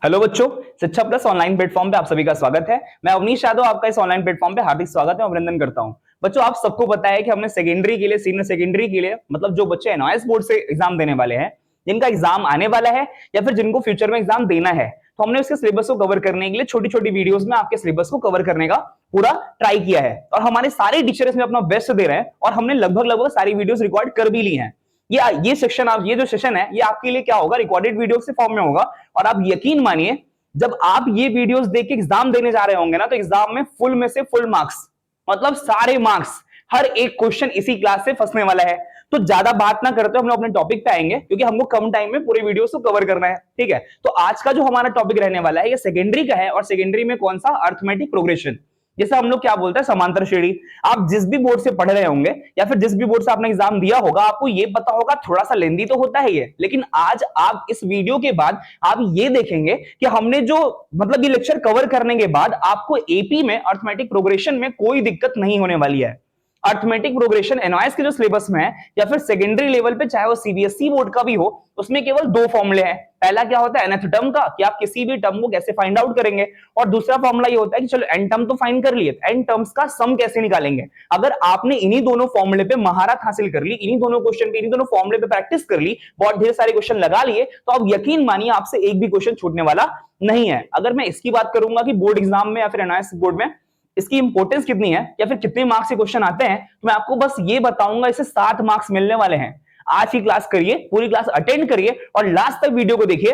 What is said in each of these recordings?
Hello बच्चों, शिक्षा plus online platform पे आप सभी का स्वागत है। मैं अवनीश यादव आपका इस ऑनलाइन प्लेटफॉर्म पे हार्दिक स्वागत है और अभिनंदन करता हूं। बच्चों, आप सबको पता है कि हमने सेकेंडरी के लिए, सीनियर सेकेंडरी के लिए, मतलब जो बच्चे एनओएस बोर्ड से एग्जाम देने वाले हैं, जिनका एग्जाम आने वाला है या फिर जिनको फ्यूचर में एग्जाम देना है, तो हमने उसके सिलेबस को कवर करने के लिए छोटी छोटी वीडियोस में आपके सिलेबस को कवर करने का पूरा ट्राई किया है। और हमारे सारे टीचर इसमें अपना बेस्ट दे रहे हैं और हमने लगभग सारी वीडियोस रिकॉर्ड कर भी ली हैं। ये सेक्शन, आप ये जो सेशन है, ये आपके लिए क्या होगा, रिकॉर्डेड वीडियो के फॉर्म में होगा। और आप यकीन मानिए, जब आप ये वीडियोस देख के एग्जाम देने जा रहे होंगे ना, तो एग्जाम में फुल में से फुल मार्क्स, मतलब सारे मार्क्स, हर एक क्वेश्चन इसी क्लास से फंसने वाला है। तो ज्यादा बात ना करते हम लोग अपने टॉपिक पे आएंगे, क्योंकि हमको कम टाइम में पूरे वीडियोस को कवर करना है। ठीक है, तो आज का जो हमारा टॉपिक रहने वाला है, ये सेकेंडरी का है। और सेकेंडरी में कौन सा, अर्थमेटिक प्रोग्रेशन, जैसे हम लोग क्या बोलते हैं, समांतर श्रेणी। आप जिस भी बोर्ड से पढ़ रहे होंगे या फिर जिस भी बोर्ड से आपने एग्जाम दिया होगा, आपको ये पता होगा, थोड़ा सा लेंदी तो होता है ये, लेकिन आज आप इस वीडियो के बाद आप ये देखेंगे कि हमने जो, मतलब ये लेक्चर कवर करने के बाद आपको एपी में अर्थमेटिक प्रोग्रेशन में कोई दिक्कत नहीं होने वाली है। अर्थमेटिक प्रोग्रेशन एनओएस के जो सिलेबस में है या फिर सेकेंडरी लेवल पे, चाहे वो सीबीएसई बोर्ड का भी हो, उसमें केवल दो फॉर्मूले हैं। पहला क्या होता है, nth टर्म का, कि आप किसी भी टर्म को कैसे फाइंड आउट करेंगे। और दूसरा फॉर्मूला ये होता है कि चलो n टर्म तो फाइंड कर लिए, n टर्म्स का सम कैसे निकालेंगे। अगर आपने इन्हीं दोनों फॉर्मूले पे महारत हासिल कर ली, इन्हीं दोनों क्वेश्चन पे, इन्हीं दोनों फॉर्मूले पे प्रैक्टिस कर ली, बहुत ढेर सारे क्वेश्चन लगा लिए, तो आप यकीन मानिए आपसे एक भी क्वेश्चन छूटने वाला नहीं है। अगर मैं इसकी बात करूंगा कि बोर्ड एग्जाम में या फिर एनओएस बोर्ड में इसकी इंपॉर्टेंस कितनी है या फिर कितने मार्क्स से क्वेश्चन आते हैं, तो मैं आपको बस ये बताऊंगा, इसे 7 मार्क्स मिलने वाले हैं। आज की क्लास करिए, पूरी क्लास अटेंड करिए और लास्ट तक वीडियो को देखिए।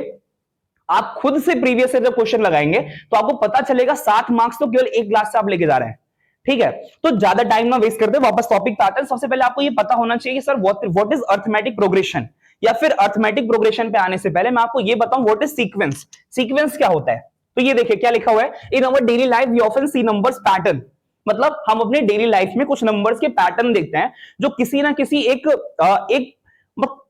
आप खुद से प्रीवियस से जब क्वेश्चन लगाएंगे तो आपको पता चलेगा 7 मार्क्स तो केवल एक क्लास से आप लेके जा रहे हैं। ठीक है, तो ज्यादा टाइम ना वेस्ट करते वापस टॉपिक पे आते हैं। सबसे पहले आपको ये पता होना चाहिए sir, what is arithmetic progression. या फिर अर्थमेटिक प्रोग्रेशन पे आने से पहले मैं आपको ये बताऊं व्हाट इज सीक्वेंस। सीक्वेंस क्या होता है, तो ये देखिए क्या लिखा हुआ है, in our daily life we often see numbers pattern. मतलब हम अपने डेली लाइफ में कुछ नंबर्स के पैटर्न देखते हैं जो किसी ना किसी एक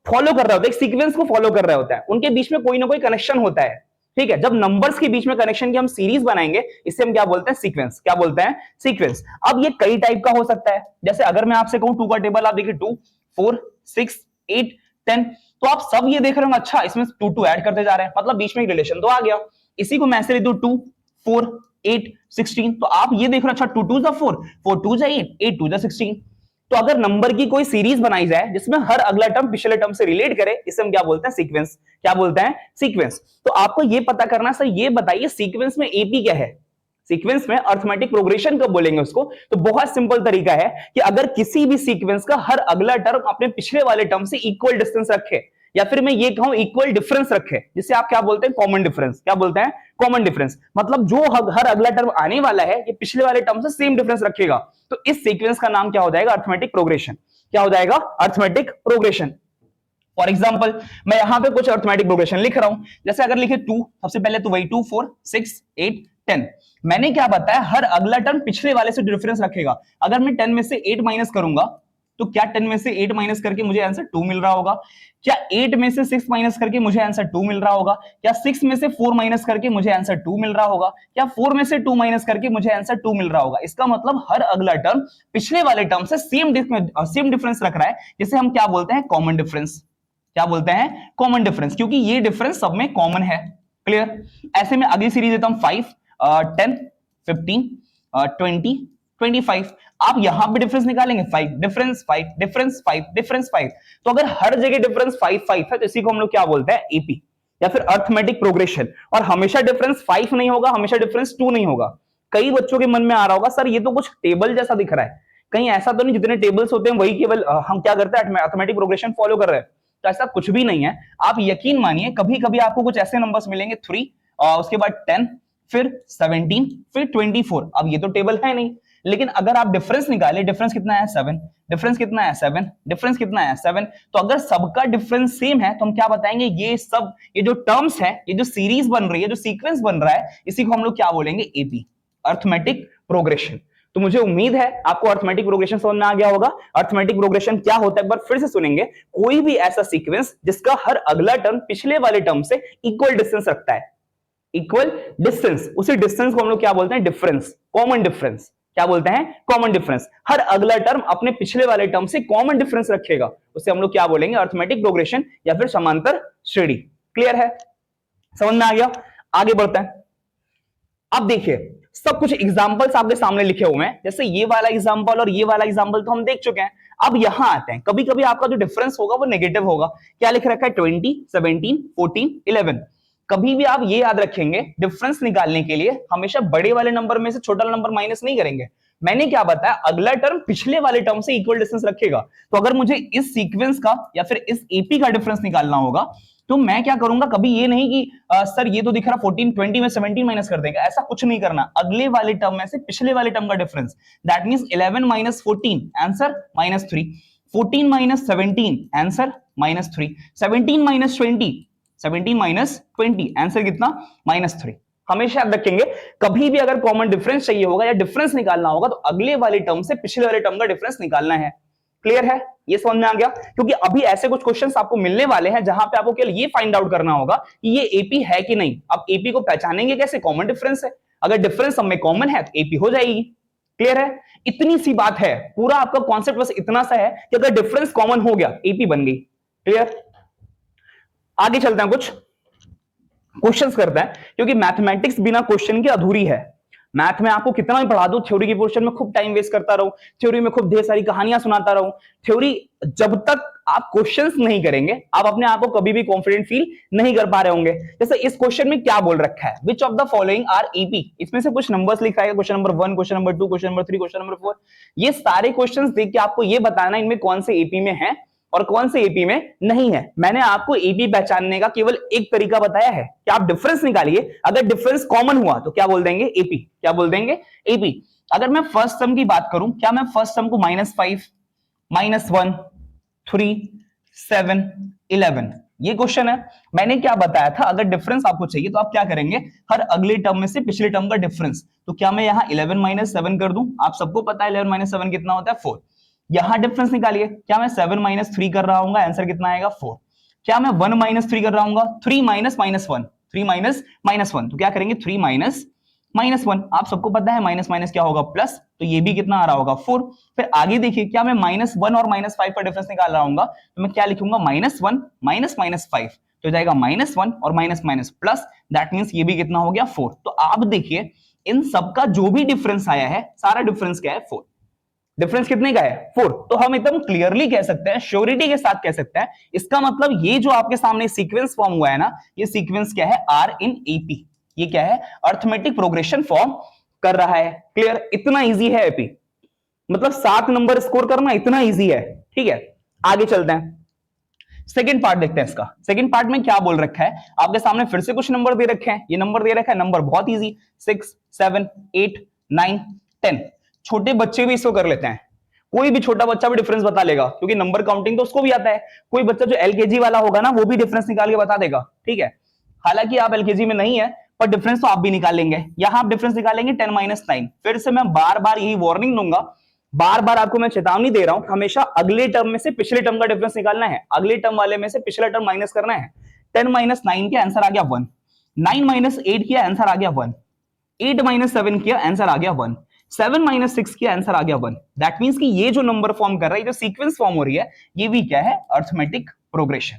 फॉलो कर रहा होता है, एक सीक्वेंस को फॉलो कर रहा होता है, उनके बीच में कोई ना कोई कनेक्शन होता है। ठीक है, जब नंबर्स के बीच में कनेक्शन की हम सीरीज बनाएंगे, इससे हम क्या बोलते हैं, सीक्वेंस। क्या बोलते हैं, सीक्वेंस। अब ये कई टाइप का हो सकता है। जैसे अगर मैं आपसे कहूं 2 का टेबल, आप देखिए 2 4 6 8 10, तो आप सब ये देख रहे हो, अच्छा इसमें 2 2 ऐड करते जा रहे हैं, मतलब बीच में एक रिलेशन तो आ गया। इसी को मैं ऐसे लिख दूं 2 4 8 16, तो आप ये देख रहे हो, अच्छा 2 2 4 4 2 8 8 2 16। तो अगर नंबर की कोई सीरीज बनाई जाए जिसमें हर अगला टर्म पिछले टर्म से रिलेट करे, इसे हम क्या बोलते हैं, सीक्वेंस। क्या बोलते हैं, सीक्वेंस। तो आपको ये पता करना सर, ये बताइए सीक्वेंस में एपी क्या है, सीक्वेंस में अर्थमेटिक प्रोग्रेशन कब बोलेंगे उसको। तो बहुत सिंपल तरीका है कि अगर किसी भी सीक्वेंस का हर अगला टर्म अपने पिछले वाले टर्म से इक्वल डिस्टेंस रखे, या फिर मैं ये कहूं इक्वल डिफरेंस रखे, जिसे आप क्या बोलते हैं, कॉमन डिफरेंस। क्या बोलते हैं, कॉमन डिफरेंस। मतलब जो हर अगला टर्म आने वाला है, ये पिछले वाले टर्म से सेम डिफरेंस रखेगा, तो इस सीक्वेंस का नाम क्या हो जाएगा, अर्थमेटिक प्रोग्रेशन। क्या हो जाएगा, अर्थमेटिक प्रोग्रेशन। फॉर एग्जाम्पल मैं यहां पे कुछ अर्थमेटिक प्रोग्रेशन लिख रहा हूं। जैसे अगर लिखे 2, सबसे पहले तो वही 2 4 6 8 10। मैंने क्या बताया, हर अगला टर्म पिछले वाले से डिफरेंस रखेगा। अगर मैं 10 में से 8 माइनस करूंगा, तो क्या 10 में से 8 माइनस करके मुझे आंसर 2 मिल रहा होगा। क्या 8 में से 6 माइनस करके मुझे आंसर 2 मिल रहा होगा। क्या 6 में से 4 माइनस करके मुझे आंसर 2 मिल रहा होगा। क्या 4 में से 2 माइनस करके मुझे आंसर 2 मिल रहा होगा। इसका मतलब हर अगला टर्म पिछले वाले टर्म से सेम डिफरेंस रख रहा है, जिसे हम क्या बोलते हैं, कॉमन डिफरेंस। क्या बोलते हैं, कॉमन डिफरेंस, क्योंकि ये डिफरेंस सब में कॉमन है। क्लियर। ऐसे में अगली सीरीज देता हूं 5 10 15 20 25। आप यहां पे डिफरेंस निकालेंगे, 5 डिफरेंस 5 डिफरेंस 5 डिफरेंस 5। तो अगर हर जगह डिफरेंस 5 5 है, तो इसी को हम लोग क्या बोलते हैं, एपी या फिर अर्थमेटिक प्रोग्रेशन। और हमेशा डिफरेंस 5 नहीं होगा, हमेशा डिफरेंस 2 नहीं होगा। कई बच्चों के मन में आ रहा होगा, सर ये तो कुछ टेबल जैसा दिख रहा है, कहीं ऐसा तो नहीं जितने टेबल्स होते हैं वही केवल हम क्या करते हैं, अर्थमेटिक प्रोग्रेशन फॉलो कर रहे हैं। तो ऐसा कुछ भी नहीं है। आप यकीन मानिए, कभी कभी आपको कुछ ऐसे नंबर्स मिलेंगे 3, उसके बाद 10, फिर 17, फिर 24। अब ये तो टेबल है नहीं, लेकिन अगर आप डिफरेंस निकाले, डिफरेंस कितना है 7, डिफरेंस कितना है 7, डिफरेंस कितना है 7, तो अगर सबका डिफरेंस सेम है तो हम क्या बताएंगे, ये सब, ये जो टर्म्स है, ये जो सीरीज बन रही है, जो सीक्वेंस बन रहा है, इसी को हम लोग क्या बोलेंगे, एपी, अर्थमेटिक प्रोग्रेशन। तो मुझे उम्मीद है आपको अर्थमेटिक प्रोग्रेशन समझ में आ गया होगा। अर्थमेटिक प्रोग्रेशन क्या होता है, एक बार फिर से सुनेंगे। कोई भी ऐसा सीक्वेंस जिसका हर अगला टर्म पिछले वाले टर्म से इक्वल डिस्टेंस रखता है, इक्वल डिस्टेंस, उसी डिस्टेंस को हम लोग क्या बोलते हैं, डिफरेंस, कॉमन डिफरेंस। क्या बोलते हैं, कॉमन डिफरेंस। हर अगला टर्म अपने पिछले वाले टर्म से कॉमन डिफरेंस रखेगा, उसे हम लोग क्या बोलेंगे, अर्थमेटिक प्रोग्रेशन या फिर समांतर श्रेणी। क्लियर है, समझ में आ गया। आगे बढ़ते हैं। अब देखिए सब कुछ एग्जांपल्स आपके सामने लिखे हुए हैं, जैसे ये वाला एग्जांपल और ये वाला एग्जांपल तो हम देख चुके हैं। अब यहां आते हैं, कभी कभी आपका जो डिफरेंस होगा वो नेगेटिव होगा। क्या लिख रखा है 20, 17, 14, 11। कभी भी आप ये याद रखेंगे डिफरेंस निकालने के लिए हमेशा बड़े वाले नंबर में से छोटा वाला नंबर माइनस नहीं करेंगे। मैंने क्या बताया, अगला टर्म पिछले वाले टर्म से इक्वल डिस्टेंस रखेगा। तो अगर मुझे इस सीक्वेंस का या फिर इस एपी का डिफरेंस निकालना होगा तो मैं क्या करूंगा, कभी ये नहीं कि सर ये तो दिख रहा 14, 20 में 17 माइनस कर देगा, ऐसा कुछ नहीं करना। अगले वाले टर्म में से पिछले वाले टर्म का difference, that means 11 minus 14 answer -3, 14 minus 17 answer -3, 17 minus 20, 17 minus 20 answer कितना -3। हमेशा याद रखेंगे कभी भी अगर कॉमन डिफरेंस चाहिए होगा या डिफरेंस निकालना होगा तो अगले वाले टर्म से पिछले वाले टर्म का डिफरेंस निकालना है। क्लियर है, ये समझ में आ गया? क्योंकि अभी ऐसे कुछ क्वेश्चंस आपको मिलने वाले हैं जहां पे आपको केवल ये फाइंड आउट करना होगा कि ये एपी है कि नहीं। अब एपी को पहचानेंगे कैसे, कॉमन डिफरेंस है, अगर डिफरेंस सब में कॉमन है तो एपी हो जाएगी। क्लियर है, इतनी सी बात है, पूरा आपका कॉन्सेप्ट बस इतना सा है कि अगर डिफरेंस कॉमन हो गया एपी बन गई। क्लियर, आगे चलते हैं, कुछ क्वेश्चंस करते हैं, क्योंकि मैथमेटिक्स बिना क्वेश्चन के अधूरी है। मैथ में आपको कितना भी पढ़ा दूं, थ्योरी की पोर्शन में खूब टाइम वेस्ट करता रहूं, थ्योरी में खूब ढेर सारी कहानियां सुनाता रहूं, थ्योरी जब तक आप क्वेश्चंस नहीं करेंगे आप अपने आप को कभी भी कॉन्फिडेंट फील नहीं कर पा रहे होंगे। जैसे इस क्वेश्चन में क्या बोल रखा है, which of the following are EP, इसमें से कुछ नंबर्स लिखा है, question number 1, question number 2, question number 3, question number 4। ये सारे क्वेश्चंस देख के आपको ये बताना इनमें कौन से ईपी में है और कौन से एपी में नहीं है। मैंने आपको एपी पहचानने का केवल एक तरीका बताया है कि आप डिफरेंस निकालिए, अगर डिफरेंस कॉमन हुआ तो क्या बोल देंगे, एपी। क्या बोल देंगे, एपी। अगर मैं फर्स्ट सम की बात करूं, क्या मैं फर्स्ट सम को -5, -1, 3, 7, 11, ये क्वेश्चन है। मैंने क्या बताया था, अगर डिफरेंस आपको चाहिए तो आप क्या करेंगे, हर अगले टर्म में से पिछले टर्म का डिफरेंस। तो क्या मैं यहां 11 - 7 कर दूं, आप सबको पता है 11 - 7 कितना होता है, 4। यहां डिफरेंस निकालिए, क्या मैं 7 - 3 कर रहा हूं, आंसर कितना आएगा, 4। क्या मैं 1 - 3 कर रहा हूं, 3 - -1, 3 - -1, तो क्या करेंगे 3 - -1। आप सबको पता है माइनस माइनस क्या होगा, प्लस, तो ये भी कितना आ रहा होगा, 4। फिर आगे देखिए, क्या मैं -1 और -5 का डिफरेंस निकाल रहा हूं, तो मैं क्या लिखूंगा, -1 -5, तो जाएगा -1 और माइनस प्लस, दैट मींस ये भी कितना हो गया, 4। तो आप देखिए इन सबका जो भी डिफरेंस आया है, सारा डिफरेंस क्या है, 4। डिफरेंस कितने का है, 4। तो हम एकदम क्लियरली कह सकते हैं, श्योरिटी के साथ कह सकते हैं, इसका मतलब ये जो आपके सामने सीक्वेंस फॉर्म हुआ है ना, ये सीक्वेंस क्या है, आर इन एपी। ये क्या है, अर्थमेटिक प्रोग्रेशन फॉर्म कर रहा है। क्लियर, इतना इजी है एपी, मतलब 7 नंबर स्कोर करना इतना इजी है। ठीक है, आगे चलते हैं, सेकेंड पार्ट देखते हैं इसका। सेकेंड पार्ट में क्या बोल रखा है, आपके सामने फिर से कुछ नंबर दे रखे हैं। ये नंबर दे रखा है, नंबर बहुत इजी, 6, 7, 8, 9, 10। छोटे बच्चे भी इसको कर लेते हैं, कोई भी छोटा बच्चा भी डिफरेंस बता लेगा, क्योंकि नंबर काउंटिंग तो उसको भी आता है। कोई बच्चा जो एलकेजी वाला होगा ना, वो भी डिफरेंस निकाल के बता देगा। ठीक है, हालांकि आप एलकेजी में नहीं है, पर डिफरेंस तो आप भी निकाल लेंगे। यहां आप डिफरेंस निकालेंगे 10 - 9। फिर से मैं बार बार यही वार्निंग दूंगा, बार बार आपको मैं चेतावनी दे रहा हूं, हमेशा अगले टर्म में से पिछले टर्म का डिफरेंस निकालना है, अगले टर्म वाले में से पिछला टर्म माइनस करना है। 10 - 9 किया, आंसर आ गया 1। 9 - 8 किया, आंसर आ गया 1। 8 - 7 किया, आंसर आ गया 1। 7 - 6 किया, आंसर आ गया 1। दैट मींस कि ये जो नंबर फॉर्म कर रहा है, जो सीक्वेंस फॉर्म हो रही है, ये भी क्या है, अर्थमेटिक प्रोग्रेशन।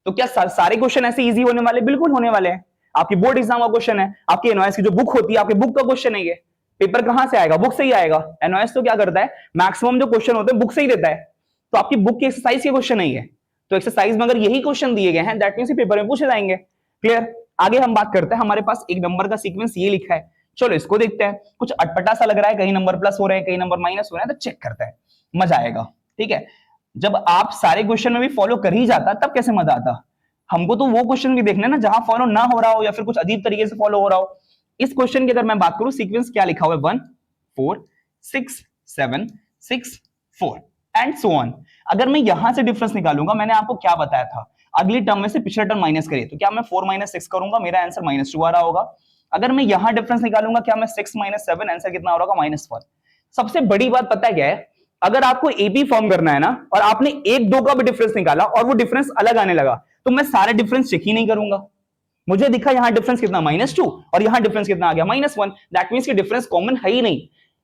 तो क्या सारे क्वेश्चन ऐसे इजी होने वाले, बिल्कुल होने वाले हैं। आपकी बोर्ड एग्जाम का क्वेश्चन है, आपकी एनओएस की जो बुक होती है, आपके बुक का क्वेश्चन है। ये पेपर कहां से आएगा, बुक से ही आएगा। एनओएस तो क्या करता है, मैक्सिमम जो क्वेश्चन होते हैं बुक से ही देता है। तो आपकी बुक की एक्सरसाइज के क्वेश्चन नहीं है, तो एक्सरसाइज में अगर यही क्वेश्चन दिए गए हैं, दैट मींस पेपर में पूछे जाएंगे। क्लियर, आगे हम बात करते हैं, हमारे पास एक नंबर का सीक्वेंस ये लिखा है, चलो इसको देखते हैं। कुछ अटपटा सा लग रहा है, कहीं नंबर प्लस हो रहे हैं, कहीं नंबर माइनस हो रहे हैं, तो चेक करते हैं, मजा आएगा। ठीक है, जब आप सारे क्वेश्चन में भी फॉलो कर ही जाता तब कैसे मजा आता। हमको तो वो क्वेश्चन भी देखना है ना जहां फॉलो ना हो रहा हो या फिर कुछ अजीब तरीके से फॉलो हो रहा हो। इस क्वेश्चन की अगर मैं बात करूं, सीक्वेंस क्या लिखा हुआ है, 1 4 6 7 6 4 एंड सो ऑन। अगर मैं यहां से डिफरेंस निकालूंगा, मैंने आपको क्या बताया था, अगली टर्म में से पिछला टर्म माइनस करिए, तो क्या मैं 4 - 6 करूंगा, मेरा आंसर -2 आ रहा होगा। अगर मैं यहां डिफरेंस निकालूंगा, क्या मैं 6 - 7, आंसर कितना हो रहा होगा, -1। सबसे बड़ी बात पता है क्या है, अगर आपको एबी फॉर्म करना है ना, और आपने 1 2 का भी डिफरेंस निकाला और वो डिफरेंस अलग आने लगा, तो मैं सारे डिफरेंस चेक ही नहीं करूंगा। मुझे दिखा यहां डिफरेंस कितना, -2, और यहां डिफरेंस कितना आ गया, -1। दैट मींस कि डिफरेंस कॉमन है ही नहीं।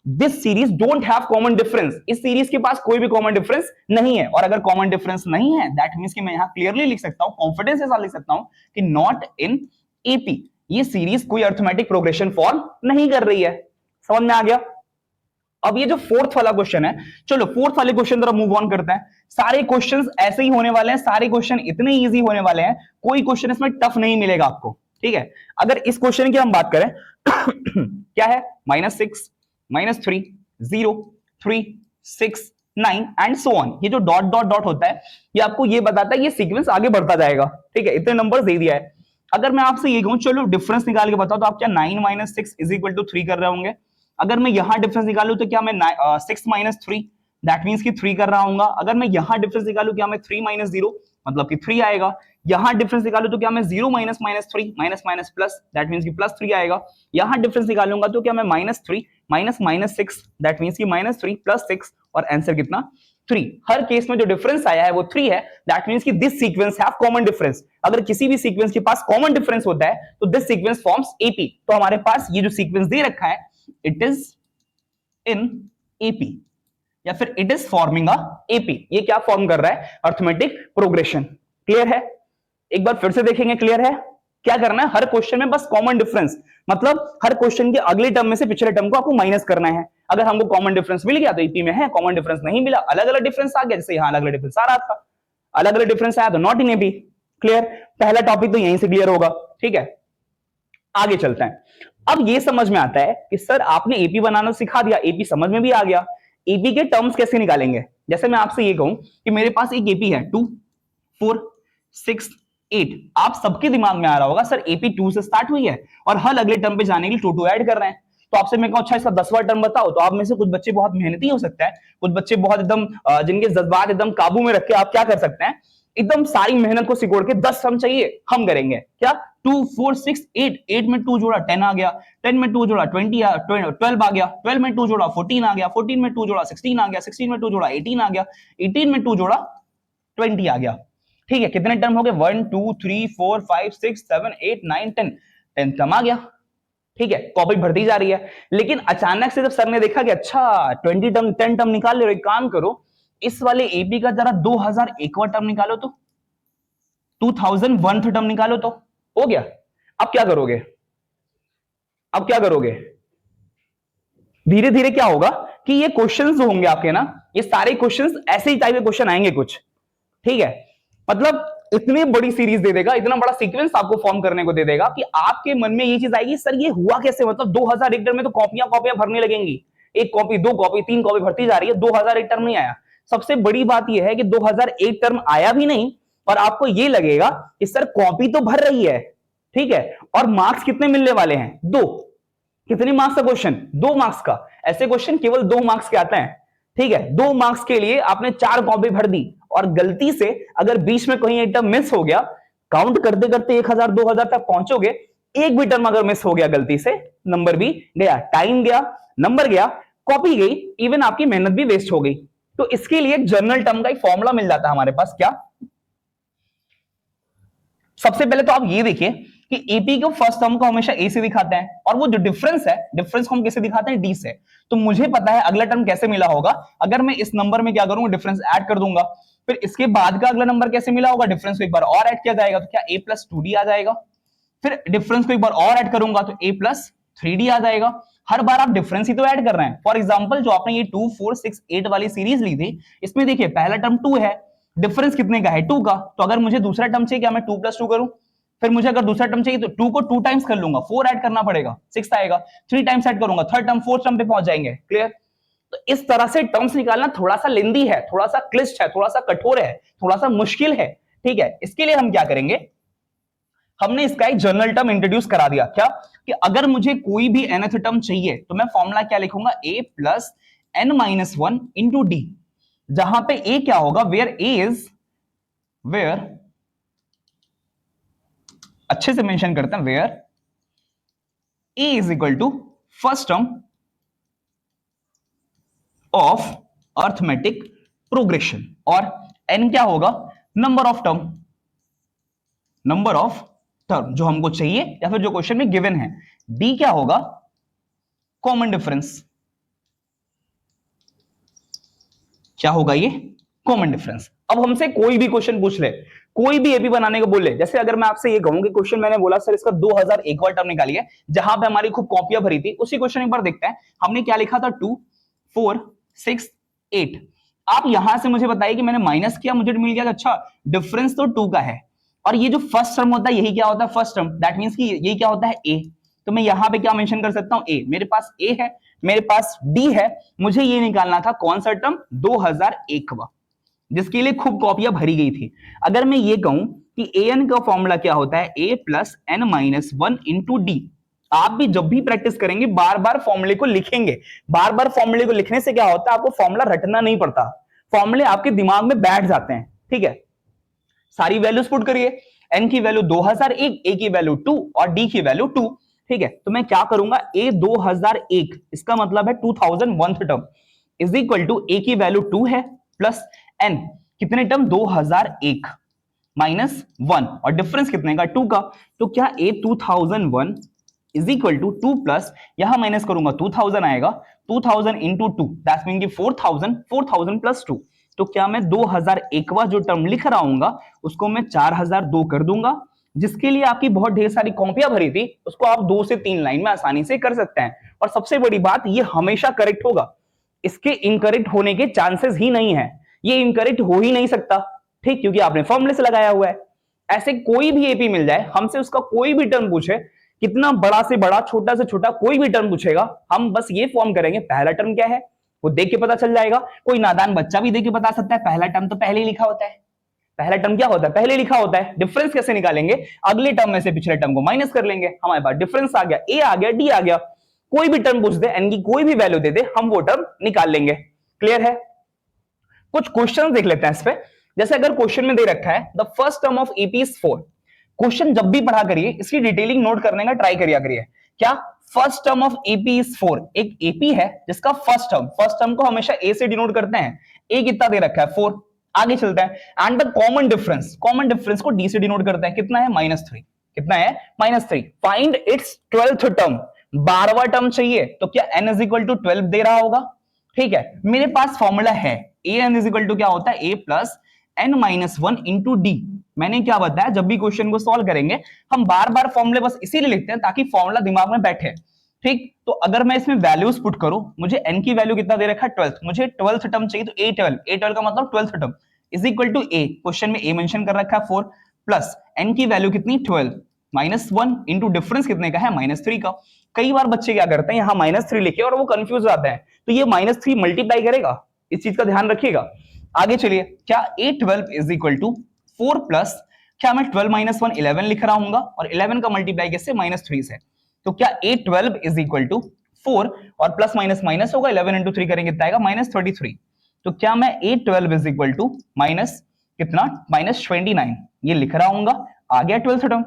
This series don't have common difference, इस सीरीज के पास कोई भी कॉमन डिफरेंस नहीं है। और अगर कॉमन डिफरेंस नहीं है, दैट मींस कि मैं यहां क्लियरली लिख सकता हूं, कॉन्फिडेंस के साथ लिख सकता हूं कि नॉट इन एपी, ये सीरीज कोई अर्थमेटिक प्रोग्रेशन फॉर्म नहीं कर रही है। समझ में आ गया? अब ये जो फोर्थ वाला क्वेश्चन है, चलो फोर्थ वाले क्वेश्चन तरफ मूव ऑन करते हैं। सारे क्वेश्चंस ऐसे ही होने वाले हैं, सारे क्वेश्चन इतने इजी होने वाले हैं, कोई क्वेश्चन इसमें टफ नहीं मिलेगा आपको, ठीक है। अगर इस क्वेश्चन की हम बात करें क्या है, -6, -3, 0, 3, 6, 9 एंड सो ऑन। ये जो डॉट डॉट डॉट होता है, ये आपको ये बताता है ये सीक्वेंस आगे बढ़ता जाएगा, ठीक है। इतने नंबर दे दिया है। अगर मैं आपसे ये कहूं चलो डिफरेंस निकाल के बताओ, तो आप क्या 9 - 6 = 3 कर रहे होंगे? अगर मैं यहां डिफरेंस निकालूं तो क्या मैं 6 - 3 दैट मींस कि 3 कर रहा हूंगा। अगर मैं यहां डिफरेंस निकालूं क्या मैं 3 - 0 मतलब कि 3 आएगा। यहां डिफरेंस निकालूं तो क्या मैं 0 - -3 माइनस प्लस दैट मींस कि +3 आएगा। यहां डिफरेंस निकालूंगा तो क्या मैं -3 -6 दैट मींस कि -3 +6 और आंसर कितना 3। हर केस में जो डिफरेंस आया है वो 3 है, दैट मींस कि this sequence have common difference. अगर किसी भी सीक्वेंस के पास कॉमन डिफरेंस होता है तो दिस सीक्वेंस फॉर्म्स एपी। तो हमारे पास ये जो सीक्वेंस दे रखा है इट इज इन एपी या फिर it is forming a AP. ये क्या फॉर्म कर रहा है, अर्थमेटिक प्रोग्रेशन। क्लियर है? एक बार फिर से देखेंगे, क्लियर है? क्या करना है, हर क्वेश्चन में बस कॉमन डिफरेंस, मतलब हर क्वेश्चन के अगले टर्म में से पिछले टर्म को आपको माइनस करना है। अगर हमको कॉमन डिफरेंस मिल गया तो ईपी में है, कॉमन डिफरेंस नहीं मिला, अलग अलग डिफरेंस आ गया, जैसे यहां अलग अलग डिफरेंस आ रहा था, अलग अलग डिफरेंस आया तो नॉट इन एपी। क्लियर? पहला टॉपिक तो यहीं से क्लियर होगा, ठीक है। आगे चलते हैं। अब ये समझ में आता है कि सर आपने एपी बनाना सिखा दिया, एपी समझ में भी आ गया, एपी के टर्म्स कैसे निकालेंगे? जैसे मैं आपसे ये कहूं कि मेरे पास एक एपी है 2, 4, 6, 8। आप सबके दिमाग में आ रहा होगा सर एपी 2 से स्टार्ट हुई है और हर अगले टर्म पे जाने के लिए 2 ऐड कर रहे हैं। तो आपसे मैं कहूं अच्छा इसका 10वां टर्म बताओ, तो आप में से कुछ बच्चे बहुत मेहनती हो सकता है, कुछ बच्चे बहुत एकदम जिनके जज्बात एकदम काबू में रख के आप क्या कर सकते हैं, एकदम सारी मेहनत को सिकोड़ के 10 सम चाहिए हम करेंगे क्या, 2, 4, 6, 8, 8 में 2 जोड़ा 10 आ गया, 10 में 2 जोड़ा 20 12 आ गया, 12 में 2 जोड़ा 14 आ गया, 14 में 2 जोड़ा 16 आ गया, 16 में 2 जोड़ा 18 आ गया, 18 में 2 जोड़ा 20 आ गया। ठीक है, कितने टर्म हो गए, 1 2 3 4 5 6 7 8 9 10, 10 टर्म आ गया। ठीक है, कॉपी बढ़ती जा रही है। लेकिन अचानक से जब सर ने देखा कि अच्छा 20 टर्म 10 टर्म निकाल ले, एक काम करो इस वाले एपी का जरा 2001वां टर्म निकालो, तो 2001 टर्म निकालो, तो हो गया। अब क्या करोगे, अब क्या करोगे, धीरे धीरे क्या होगा कि ये क्वेश्चंस जो होंगे आपके ना, ये सारे क्वेश्चंस ऐसे ही टाइप के क्वेश्चन आएंगे कुछ। ठीक है, मतलब इतनी बड़ी सीरीज दे देगा, इतना बड़ा सीक्वेंस आपको फॉर्म करने को दे देगा कि आपके मन में ये चीज आएगी सर ये हुआ कैसे, मतलब 2000 एक टर्म में तो कॉपियां कॉपियां भरने लगेंगी, एक कॉपी 2 कॉपी 3 कॉपी भरती जा रही है, 2000 एक टर्म नहीं आया। सबसे बड़ी बात यह है कि 2001 टर्म आया भी नहीं और आपको ये लगेगा कि सर कॉपी तो भर रही है, ठीक है, और मार्क्स कितने मिलने वाले हैं, 2। कितने मार्क्स का क्वेश्चन, 2 मार्क्स का। ऐसे क्वेश्चन केवल 2 मार्क्स के आते हैं। ठीक है, 2 मार्क्स के लिए आपने 4 कॉपी भर दी और गलती से अगर बीच में कहीं एक टर्म मिस हो गया, काउंट करते करते 1000 2000 तक पहुंचोगे, एक भी टर्म अगर मिस हो गया गलती से, नंबर भी गया, टाइम गया, नंबर गया, कॉपी गई, इवन आपकी मेहनत भी वेस्ट हो गई। तो इसके लिए एक जनरल टर्म का एक फॉर्मूला मिल जाता है हमारे पास, क्या, सबसे पहले तो आप ये देखिए कि एपी को फर्स्ट टर्म को हमेशा ए से दिखाते हैं और वो जो डिफरेंस है, डिफरेंस को हम कैसे दिखाते हैं, डी से। तो मुझे पता है अगला टर्म कैसे मिला होगा, अगर मैं इस नंबर में क्या करूंगा, डिफरेंस ऐड कर दूंगा, फिर इसके बाद का अगला नंबर कैसे मिला होगा, डिफरेंस को एक बार और ऐड किया जाएगा, तो क्या a + 2d आ जाएगा, फिर डिफरेंस को एक बार और ऐड करूंगा तो a + 3d आ जाएगा। हर बार आप डिफरेंस ही तो ऐड कर रहे हैं। फॉर एग्जांपल जो आपने ये 2 4 6 8 वाली सीरीज ली थी, इसमें देखिए पहला टर्म 2 है, डिफरेंस कितने का है, 2 का, तो अगर मुझे दूसरा टर्म चाहिए क्या मैं 2 + 2 करूं, फिर मुझे अगर दूसरा टर्म चाहिए तो 2 को 2 टाइम्स कर लूंगा, 4 ऐड करना पड़ेगा, 6 आएगा, 3 टाइम्स ऐड करूंगा, थर्ड टर्म फोर्थ टर्म पे पहुंच जाएंगे। क्लियर? तो इस तरह से टर्म्स निकालना थोड़ा सा लेंदी है, थोड़ा सा क्लिष्ट है, थोड़ा सा कठोर है, थोड़ा सा मुश्किल है। ठीक है, इसके लिए हम क्या करेंगे, हमने इसका एक जनरल टर्म इंट्रोड्यूस करा दिया, क्या, कि अगर मुझे कोई भी nth टर्म चाहिए तो मैं फॉर्मूला क्या लिखूंगा, a + n - 1 * d, जहां पे a क्या होगा, वेयर अच्छे से मेंशन करते हैं, where a = first term of arithmetic progression और n क्या होगा, number of term, number of term जो हमको चाहिए या फिर जो क्वेश्चन में गिवन है, d क्या होगा, कॉमन डिफरेंस, क्या होगा ये, कॉमन डिफरेंस। अब हमसे कोई भी क्वेश्चन पूछ ले, कोई भी एपी बनाने को बोले, जैसे अगर मैं आपसे ये कहूं कि क्वेश्चन मैंने बोला सर इसका 2001 वाला टर्म निकालिए, जहां पे हमारी खूब कॉपियां भरी थी, उसी क्वेश्चन एक बार देखते हैं हमने क्या लिखा था, 2 4 6 8। आप यहां से मुझे बताइए कि मैंने माइनस किया, मुझे मिल गया अच्छा डिफरेंस तो 2 का है, और ये जो फर्स्ट टर्म होता है यही क्या होता है, फर्स्ट टर्म, दैट मींस कि ये क्या होता है, ए। तो मैं यहां पे क्या मेंशन कर सकता हूं, ए। मेरे पास ए है, मेरे पास डी है, मुझे ये निकालना था कौन सा टर्म, 2001 का, जिसके लिए खूब कॉपियां भरी गई थी। अगर मैं ये कहूं कि ए एन का फॉर्मूला क्या होता है, a plus n minus one into d. आप भी जब भी प्रैक्टिस करेंगे बार बार फॉर्मूले को लिखेंगे, बार बार फॉर्मूले को लिखने से क्या होता है, आपको फॉर्मूला रटना नहीं पड़ता, फॉर्मूले आपके दिमाग में बैठ जाते हैं। ठीक है, सारी वैल्यूज पुट करिए, एन की वैल्यू 2001, ए की वैल्यू 2 और डी की वैल्यू 2। ठीक है, तो मैं क्या करूंगा, ए 2001 इसका मतलब है 2001 टर्म इज इक्वल टू ए की वैल्यू 2 है प्लस एन कितने टर्म, 2001 माइनस 1 और डिफरेंस कितने का, 2 का। तो क्या ए 2001 इज इक्वल टू 2 प्लस, यहां माइनस करूंगा 2000 आएगा, 2000 इंटू 2 दैट मीन कि 4000, 4000 प्लस 2। तो क्या मैं 2001वां जो टर्म लिख रहा हूंगा उसको मैं 4002 कर दूंगा, जिसके लिए आपकी बहुत ढेर सारी कॉपियां भरी थी, उसको आप 2 से 3 लाइन में आसानी से कर सकते हैं। और सबसे बड़ी बात, ये हमेशा करेक्ट होगा, इसके इनकरेक्ट होने के चांसेस ही नहीं है, ये इनकरेक्ट हो ही नहीं सकता। ठीक, क्योंकि आपने फॉर्मूले से लगाया हुआ है। ऐसे कोई भी एपी मिल जाए, हमसे उसका कोई भी टर्म पूछे, कितना बड़ा से बड़ा, छोटा से छोटा कोई भी टर्म पूछेगा, हम बस ये फॉर्म करेंगे पहला टर्म क्या है, वो देख के पता चल जाएगा। कोई नादान बच्चा भी देख के बता सकता है, पहला टर्म तो पहले ही लिखा होता है। पहला टर्म क्या होता है, पहले लिखा होता है। डिफरेंस कैसे निकालेंगे, अगले टर्म में से पिछले टर्म को माइनस कर लेंगे, हमारे पास डिफरेंस आ गया, ए आ गया, डी आ गया। कोई भी टर्म पूछ दे, एन की कोई भी वैल्यू दे दे, हम वो टर्म निकाल लेंगे। क्लियर है। कुछ क्वेश्चन देख लेते हैं इस पे। जैसे अगर क्वेश्चन में दे रखा है the first term of AP is 4। Question जब भी पढ़ा करिए इसकी डिटेलिंग नोट करने का ट्राई करिए करिए। क्या first term of AP is 4, एक एपी है जिसका फर्स्ट टर्म को हमेशा ए से डिनोट करते हैं। ए कितना दे रखा है, 4। आगे चलते हैं। एंड द कॉमन डिफरेंस को डी से डिनोट करते हैं, कितना है, -3। कितना है, -3। फाइंड इट्स 12th टर्म, 12वां टर्म चाहिए, तो क्या n इज इक्वल टू 12 दे रहा होगा। ठीक है, मेरे पास फॉर्मूला है a n is equal to क्या होता है, a plus n minus one into d. मैंने क्या बताया, जब भी क्वेश्चन को सॉल्व करेंगे हम बार बार फॉर्मूले बस इसीलिए लिखते हैं ताकि फॉर्मूला दिमाग में बैठे। ठीक, तो अगर मैं इसमें वैल्यूज पुट करूं, मुझे n की वैल्यू कितना दे रखा है, 12, मुझे 12th टर्म चाहिए, तो a12 का मतलब 12th term is equal to a, question में a मेंशन कर रखा है 4 प्लस n की वैल्यू कितनी, 12 -1 इंटू डिफरेंस कितने का है, -3 का। कई बार बच्चे क्या करते हैं, यहां -3 लिखे और वो कंफ्यूज आते हैं, तो ये -3 मल्टीप्लाई करेगा, इस चीज का ध्यान रखिएगा। आगे चलिए, क्या a12 is equal to 4 plus, क्या मैं 12 - 1 11 लिख रहा हूंगा, और 11 का मल्टीप्लाई कैसे, -3 से। तो क्या a12 इज इक्वल टू 4 और प्लस माइनस माइनस होगा, 11 इंटू 3 करेंगे कितना आएगा, -33। तो क्या मैं a12 is equal to minus कितना, -29 ये लिख रहा हूंगा। आ गया 12th टर्म।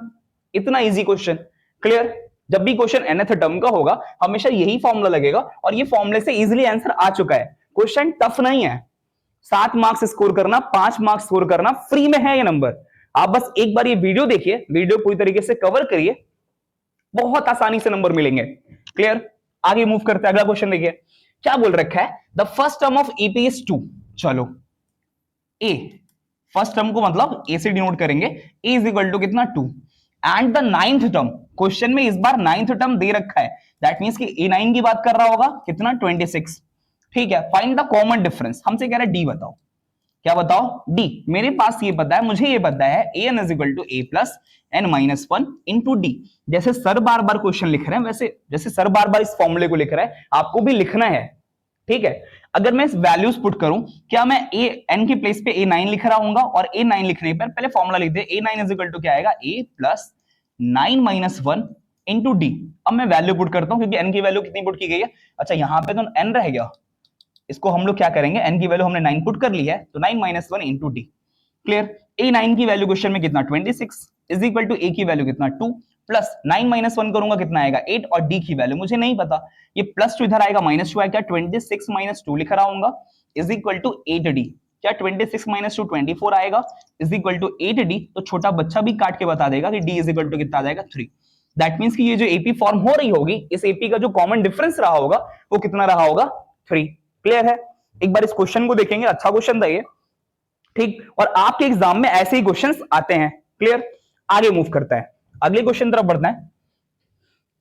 इतना इजी क्वेश्चन। क्लियर। जब भी क्वेश्चन nth टर्म का होगा हमेशा यही फॉर्मूला लगेगा, और ये फॉर्मूले से इजीली आंसर आ चुका है। क्वेश्चन टफ नहीं है। 7 मार्क्स स्कोर करना, 5 मार्क्स स्कोर करना, फ्री में है ये नंबर। आप बस एक बार ये वीडियो देखिए, वीडियो पूरी तरीके से कवर करिए, बहुत आसानी से नंबर मिलेंगे। क्लियर। आगे मूव करते हैं, अगला क्वेश्चन देखिए क्या बोल रखा है, the first term of AP is 2। चलो ए, फर्स्ट टर्म को मतलब ए से डिनोट करेंगे, ए इज इक्वल टू कितना, 2। And the 9th term, question में इस बार 9th टर्म दे रखा है, दैट मींस कि A9 की बात कर रहा होगा, कितना, 26। ठीक है, फाइंड द कॉमन डिफरेंस, हमसे कह रहा है डी बताओ। क्या बताओ, डी। मेरे पास ये पता है, मुझे ये पता है an is equal to a plus n minus one into d. जैसे सर बार बार क्वेश्चन लिख रहे हैं, वैसे जैसे सर बार बार इस फॉर्मूले को लिख रहा है, आपको भी लिखना है। ठीक है, अगर मैं इस वैल्यूज पुट करूं, क्या मैं a n के प्लेस पे a9 लिख रहा हूंगा, और a9 लिखने पर पहले फॉर्मूला लिख दे, a9 इज इक्वल टू क्या आएगा, a plus 9 minus 1 into D. अब मैं वैल्यू पुट करता हूं, क्योंकि n की वैल्यू कितनी पुट की गई है, अच्छा यहां पे तो n रह गया, इसको हम लोग क्या करेंगे, n की वैल्यू हमने 9 पुट कर ली है, तो 9 minus 1 into D. Clear. a9 की वैल्यू क्वेश्चन में कितना, 26 इज इक्वल टू a की वैल्यू कितना, 2 प्लस 9 माइनस 1 करूंगा कितना आएगा, 8, और d की वैल्यू मुझे नहीं पता, ये प्लस 2 इधर आएगा, -2 आएगा, 26 माइनस 2 लिख रहा हूंगा इज इक्वल टू 8d। क्या 26 माइनस 2 24 आएगा इज इक्वल टू 8d। तो छोटा बच्चा भी काट के बता देगा कि d इज इक्वल टू कितना आ जाएगा, 3। दैट मींस कि ये जो एपी फॉर्म हो रही होगी, इस एपी का जो कॉमन डिफरेंस रहा होगा वो कितना रहा होगा, 3। क्लियर है। एक बार इस क्वेश्चन को देखेंगे, अच्छा क्वेश्चन था ये। ठीक, और आपके एग्जाम में ऐसे ही क्वेश्चंस आते हैं। क्लियर, आगे मूव करता है, अगले क्वेश्चन तरफ बढ़ना है।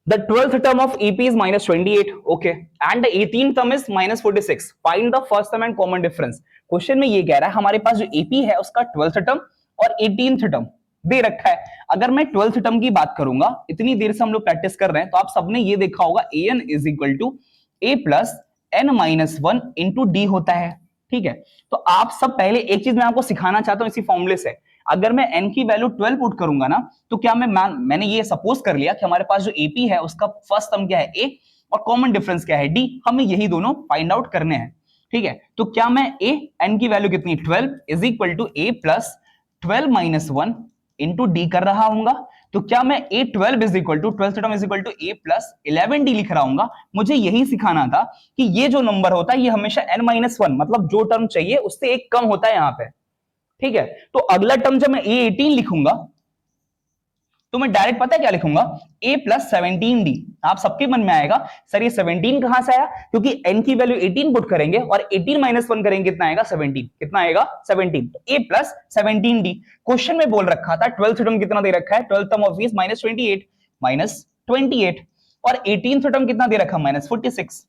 The 12th term of EP is minus 28, okay, and the 18th term is minus 46. Find the first term and common difference. Question में ये कह रहा है हमारे पास जो EP है उसका 12th term और 18th term दे रखा है। अगर मैं 12th term की बात करूंगा, इतनी देर से हम लोग प्रैक्टिस कर रहे हैं, तो आप सबने ये देखा होगा an is equal to a plus n minus 1 into d होता है। ठीक है, तो आप सब पहले एक चीज मैं आपको सिखाना चाहता हूं इसी फॉर्मूले से। अगर मैं n की वैल्यू 12 पुट करूंगा ना, तो क्या मैंने ये सपोज कर लिया कि हमारे पास जो AP है उसका फर्स्ट टर्म क्या है a और कॉमन डिफरेंस क्या है d, हमें यही दोनों फाइंड आउट करने हैं। ठीक है, तो क्या मैं n की वैल्यू कितनी 12 is equal to a plus 12 minus 1 into d कर रहा हूंगा, तो क्या मैं a12 is equal to 12th term is equal to a plus 11d लिख रहा हूंगा। मुझे यही सिखाना था कि ये जो नंबर होता है ये हमेशा n माइनस 1 मतलब जो टर्म चाहिए उससे एक कम होता है यहां पे। ठीक है, तो अगला टर्म जब मैं a18 लिखूंगा तो मैं डायरेक्ट पता है क्या लिखूंगा, a प्लस 17d। आप सबके मन में आएगा सर ये 17 कहां से आया, क्योंकि n की वैल्यू 18 पुट करेंगे और 18 माइनस 1 करेंगे कितना आएगा 17, कितना आएगा 17, तो a प्लस 17d। क्वेश्चन में बोल रखा था 12th टर्म कितना दे रखा है, 12th term of is minus 28 और 18th टर्म कितना दे रखा माइनस 46।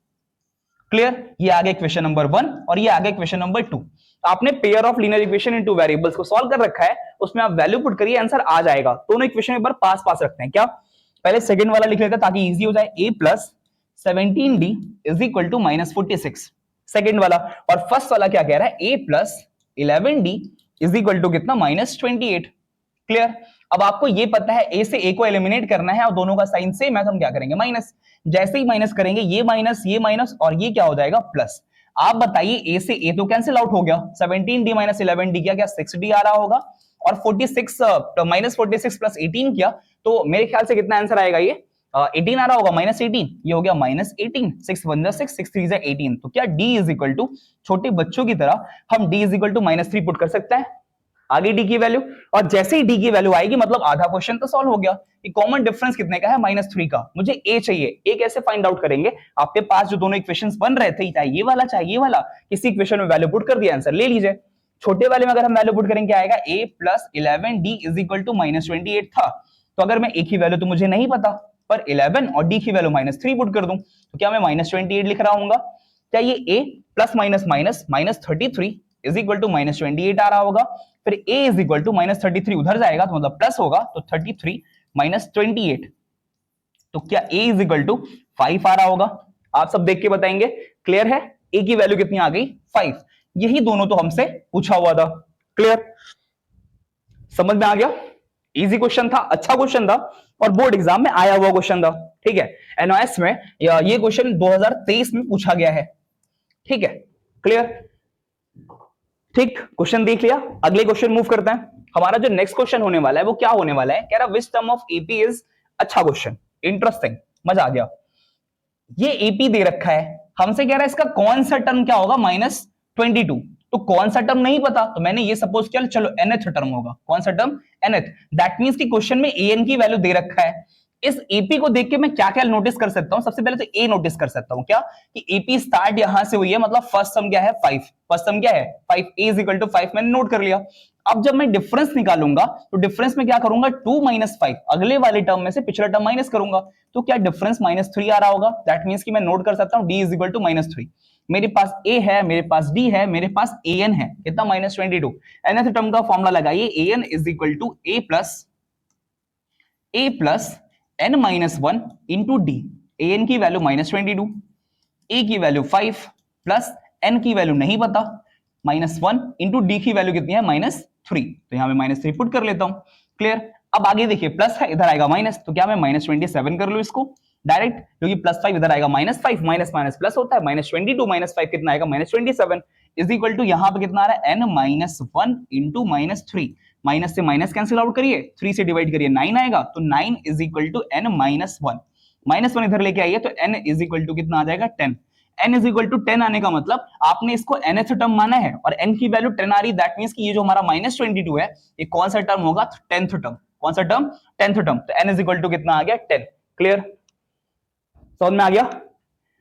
क्लियर, ये आगे क्वेश्चन नंबर 1 और ये आगे क्वेश्चन नंबर 2। आपने pair of linear equation into variables को सॉल्व कर रखा है, उसमें आप वैल्यू पुट करिए आंसर आ जाएगा। दोनों इक्वेशन एक बार पास पास रखते हैं क्या, पहले सेकंड वाला लिख लेते हैं ताकि इजी हो जाए, a plus 17d is equal to minus 46 second वाला, और फर्स्ट वाला क्या कह रहा है a plus 11d is equal to कितना माइनस 28। क्लियर, अब आपको ये पता है a से a को एलिमिनेट करना है और दोनों का साइन सेम है, तो हम क्या करेंगे माइनस, जैसे ही माइनस करेंगे ये माइनस और ये क्या हो जाएगा प्लस। आप बताइए a से a तो कैंसिल आउट हो गया, 17d माइनस 11d क्या 6d आ रहा होगा, और 46 माइनस 46 प्लस 18 किया तो मेरे ख्याल से कितना आंसर आएगा, ये 18 आ रहा होगा, माइनस 18, ये हो गया माइनस 18, 6 1 जा 6 6 3 जा 18। तो क्या d इज इक्वल टू छोटे बच्चों की तरह हम d is equal to minus 3 put कर सकते हैं आगे d की वैल्यू, और जैसे ही d की वैल्यू आएगी मतलब आधा क्वेश्चन तो सॉल्व हो गया। कि कॉमन डिफरेंस कितने का है माइनस 3 का, मुझे a चाहिए, a कैसे फाइंड आउट करेंगे, आपके पास जो दोनों इक्वेशंस बन रहे थे चाहे ये वाला किसी इक्वेशन में वैल्यू पुट कर दिया आंसर ले लीजिए। छोटे वाले में अगर हम वैल्यू पुट करेंगे क्या आएगा, a plus 11d is equal to minus 28 था, तो अगर मैं a की वैल्यू तो मुझे नहीं पता पर 11 और d की वैल्यू माइनस 3 पुट कर दूं तो क्या मैं माइनस 28 लिख रहा हूंगा, क्या ये a plus minus minus minus 33 is equal to minus 28 आ रहा होगा, फिर a is equal to minus 33 उधर जाएगा तो मतलब प्लस होगा, तो 33 माइनस 28, तो क्या a इज इक्वल टू 5 आ रहा होगा। आप सब देख के बताएंगे। क्लियर है, a की वैल्यू कितनी आ गई 5, यही दोनों तो हमसे पूछा हुआ था। क्लियर, समझ में आ गया, इजी क्वेश्चन था, अच्छा क्वेश्चन था और बोर्ड एग्जाम में आया हुआ क्वेश्चन था। ठीक है, एनओएस में ये क्वेश्चन 2023 में पूछा गया है। ठीक है, क्लियर, ठीक, क्वेश्चन देख लिया, अगले क्वेश्चन मूव करते हैं। हमारा जो नेक्स्ट क्वेश्चन होने वाला है वो क्या होने वाला है, कह रहा which term of AP is, अच्छा क्वेश्चन, इंटरेस्टिंग, मजा आ गया। ये एपी दे रखा है, हमसे कह रहा है इसका कौन सा टर्म क्या होगा माइनस 22, तो कौन सा टर्म नहीं पता, तो मैंने ये सपोज किया चलो nth टर्म होगा, कौन सा टर्म nth, दैट मींस कि क्वेश्चन में an की वैल्यू दे रखा है। इस एपी को देख के मैं क्या क्या नोटिस कर सकता हूं, सबसे पहले तो ए नोटिस कर सकता हूं क्या, कि एपी स्टार्ट यहां से हुई है, मतलब फर्स्ट सम क्या है 5, फर्स्ट सम क्या है 5, ए इज इक्वल टू 5 मैंने नोट कर लिया। अब जब मैं डिफरेंस निकालूंगा तो डिफरेंस में क्या करूंगा 2 माइनस 5, अगले वाले टर्म में से पिछला टर्म माइनस करूंगा, तो क्या डिफरेंस माइनस 3 आ रहा होगा, दैट मींस कि मैं नोट कर सकता हूं d is equal to minus 3। मेरे पास a है, मेरे पास d है, मेरे पास an है, कितना माइनस 22। nth टर्म का फॉर्मूला लगाइए, an is equal to a plus n minus 1 into d, an की वैल्यू माइनस 22, a की वैल्यू 5 प्लस n की वैल्यू नहीं पता माइनस 1 इंटू डी की वैल्यू कितनी है माइनस 3, तो यहां मैं माइनस 3 पुट कर लेता हूं। क्लियर, अब आगे देखिए प्लस है, इधर आएगा माइनस, तो क्या मैं माइनस 27 कर लूं इसको डायरेक्ट, क्योंकि प्लस 5 इधर आएगा माइनस 5, माइनस माइनस प्लस होता है, माइनस 22 माइनस 5 कितना आएगा माइनस 27 इज इक्वल टू यहां पे कितना आ रहा है n minus 1 into minus 3, minus से माइनस कैंसिल आउट करिए, 3 से डिवाइड करिए 9 आएगा, तो 9 is equal to n minus 1, minus 1 इधर लेके आइए तो n इज इक्वल टू कितना आ जाएगा 10। n इज इक्वल टू 10 आने का मतलब आपने इसको nth टर्म माना है और n की वैल्यू 10 आ रही, दैट मींस कि ये जो हमारा माइनस 22 है ये कौन सा टर्म होगा 10th टर्म, कौन सा टर्म 10th टर्म, तो n इज इक्वल टू कितना आ गया 10। क्लियर, समझ में आ गया,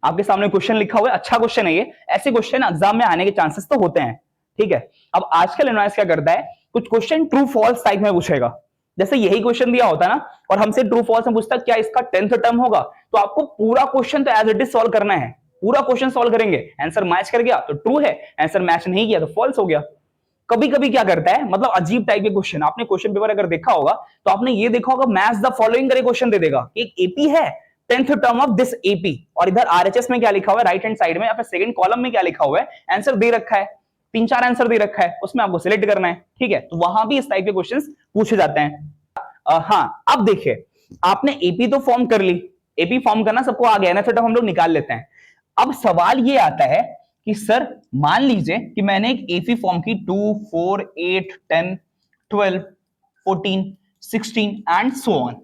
आपके सामने क्वेश्चन लिखा हुआ है, अच्छा क्वेश्चन है ये, ऐसे क्वेश्चन एग्जाम में आने के चांसेस तो होते हैं। ठीक है। अब आजकल एनवाइस क्या करता है, कुछ क्वेश्चन ट्रू फॉल्स टाइप में पूछेगा, जैसे यही क्वेश्चन दिया होता ना और हमसे ट्रू फॉल्स में पूछता क्या इसका 10th टर्म होगा, तो आपको पूरा क्वेश्चन तो एज इट इज सॉल्व करना है, पूरा क्वेश्चन सॉल्व करेंगे, आंसर मैच कर गया तो ट्रू है, आंसर मैच नहीं किया तो फॉल्स हो गया। कभी कभी क्या करता है, मतलब अजीब टाइप के क्वेश्चन, आपने क्वेश्चन पेपर अगर देखा होगा तो आपने ये देखा होगा मैच द फॉलोइंग करे क्वेश्चन दे देगा, एक एपी है 10th term of this AP, और इधर आरएचएस में क्या लिखा हुआ है राइट हैंड साइड में या फिर सेकंड कॉलम में क्या लिखा हुआ है, आंसर दे रखा है, 3-4 आंसर दे रखा है, उसमें आपको सिलेक्ट करना है, ठीक है। तो वहां भी इस टाइप के क्वेश्चंस पूछे जाते हैं। हाँ, अब देखिए आपने एपी तो फॉर्म कर ली, एपी फॉर्म करना सबको आ गया ना, तो हम लोग निकाल लेते हैं। अब सवाल ये आता है कि सर मान लीजिए कि मैंने एक एपी फॉर्म की 2, 4, 8, 10, 12, 14, 16 एंड सो ऑन,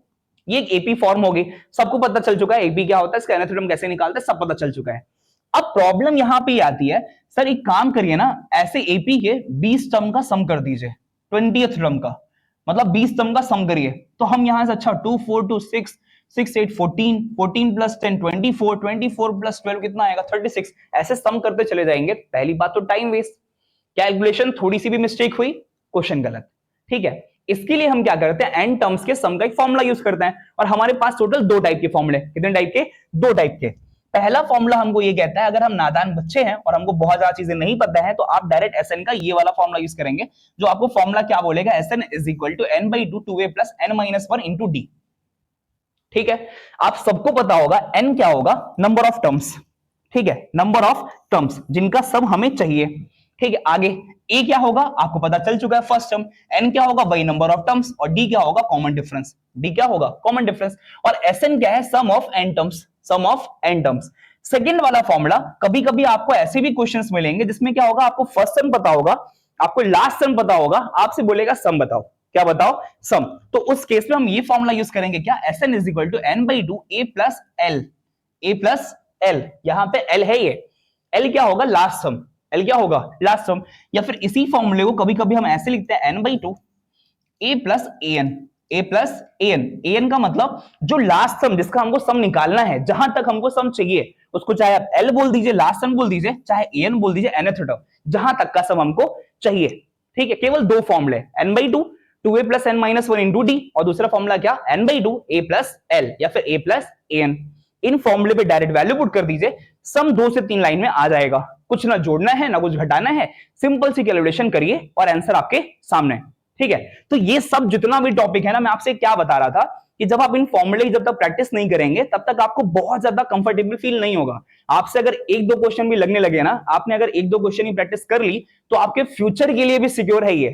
ये एक एपी फॉर्म होगी, सबको पता चल चुका है एपी क्या होता है, इसका एनाथोडर्म कैसे निकालते हैं सब पता चल चुका है। अब प्रॉब्लम यहां पे आती है, सर एक काम करिए ना, ऐसे एपी के 20 टर्म का सम कर दीजिए, 20th टर्म का, मतलब 20 टर्म का सम करिए, तो हम यहां से अच्छा 2, 4, 2, 6, 6, 8, 14, 14 प्लस 10, 24, 24 प्लस 12 कितना आएगा 36, ऐसे सम करते चले जाएंगे। पहली बात तो टाइम वेस्ट, कैलकुलेशन थोड़ी सी भी मिस्टेक हुई क्वेश्चन गलत, ठीक है। इसके लिए हम क्या करते हैं, एन टर्म्स के सम का एक फॉर्मूला यूज करते हैं, और हमारे पास टोटल 2 टाइप के फॉर्मूले, कितने टाइप के, 2 टाइप के। पहला फॉर्मूला हमको ये कहता है अगर हम नादान बच्चे हैं और हमको बहुत ज्यादा चीजें नहीं पता है तो आप डायरेक्ट एसएन का ये वाला फॉर्मूला यूज करेंगे, जो आपको फॉर्मूला क्या बोलेगा, SN is equal to n by 2 2a plus n minus 1 into d, ठीक है। आप सबको पता होगा n क्या होगा, नंबर ऑफ टर्म्स, ठीक है, नंबर ऑफ टर्म्स जिनका सब हमें चाहिए, ठीक है। आगे a क्या होगा आपको पता चल चुका है फर्स्ट टर्म, n क्या होगा वही नंबर ऑफ टर्म्स, और d क्या होगा कॉमन डिफरेंस, d क्या होगा कॉमन डिफरेंस, और sn क्या है sum of n terms, sum of n terms. Second वाला फॉर्मूला, कभी कभी आपको ऐसे भी क्वेश्चंस मिलेंगे जिसमें क्या होगा, आपको फर्स्ट टर्म पता होगा, आपको लास्ट टर्म पता होगा, आपसे बोलेगा सम बताओ, क्या बताओ सम, तो उस केस में हम ये फॉर्मूला यूज करेंगे क्या, Sn is equal to n by 2 a plus L, a plus L, यहां पे l है, ये l क्या होगा लास्ट सम, l क्या होगा लास्ट सम, या फिर इसी फॉर्मूले को कभी कभी हम ऐसे लिखते हैं n by 2 a plus an, a plus an, an का मतलब जो लास्ट सम जिसका हमको सम निकालना है, जहां तक हमको सम चाहिए उसको चाहे आप l बोल दीजिए, लास्ट सम बोल दीजिए, चाहे an बोल दीजिए, nth टर्म जहां तक का सम हमको चाहिए, ठीक है। केवल 2 फॉर्मूले, n by 2 2a plus n minus 1 into D, और दूसरा फॉर्मूला क्या n by 2 a plus l या फिर a प्लस an। इन फॉर्मूले पे डायरेक्ट वैल्यू पुट कर दीजिए, सम 2 से 3 लाइन में आ जाएगा, कुछ ना जोड़ना है ना कुछ घटाना है, सिंपल सी कैलकुलेशन करिए और आंसर आपके सामने, ठीक है। तो ये सब जितना भी टॉपिक है ना, मैं आपसे क्या बता रहा था कि जब आप इन फॉर्मूले की जब तक प्रैक्टिस नहीं करेंगे तब तक आपको बहुत ज्यादा कंफर्टेबल फील नहीं होगा। आपसे अगर 1-2 क्वेश्चन भी लगने लगे ना, आपने अगर 1-2 क्वेश्चन की प्रैक्टिस कर ली तो आपके फ्यूचर के लिए भी सिक्योर है ये,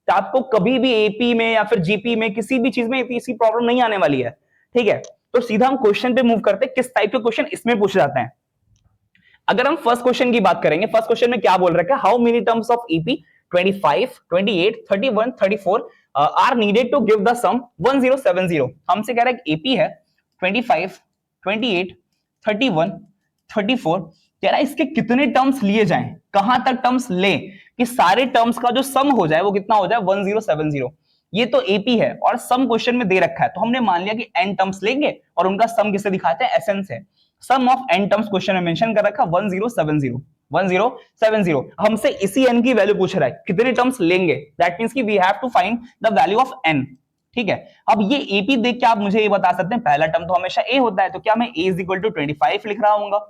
तो आपको कभी भी एपी में या फिर जीपी में किसी भी चीज में इसकी प्रॉब्लम नहीं आने वाली है, ठीक है। तो सीधा हम क्वेश्चन पे मूव करते हैं, किस टाइप के क्वेश्चन इसमें पूछे जाते हैं। अगर हम फर्स्ट क्वेश्चन की बात करेंगे, फर्स्ट क्वेश्चन में क्या बोल रखा है, how many terms of AP 25, 28, 31, 34 are needed to give the sum 1070। हमसे कह रहा है एपी है 25, 28, 31, 34, कह रहा है इसके कितने टर्म्स लिए जाएं, कहां तक टर्म्स लें कि सारे टर्म्स का जो सम हो जाए वो कितना हो जाए 1070। ये तो एपी है और सम क्वेश्चन में दे रखा है, तो हमने मान लिया कि n टर्म्स लेंगे और उनका सम किसे दिखाते हैं, एसएन से। सम ऑफ n टर्म्स क्वेश्चन में मेंशन कर रखा 1070, 1070। हमसे इसी n की वैल्यू पूछ रहा है, कितने टर्म्स लेंगे, दैट मींस कि we have to find the value of n, ठीक है। अब ये एपी देख के आप मुझे ये बता सकते हैं, पहला टर्म तो हमेशा a होता है, तो क्या मैं a इज इक्वल टू 25 लिख रहा हूंगा,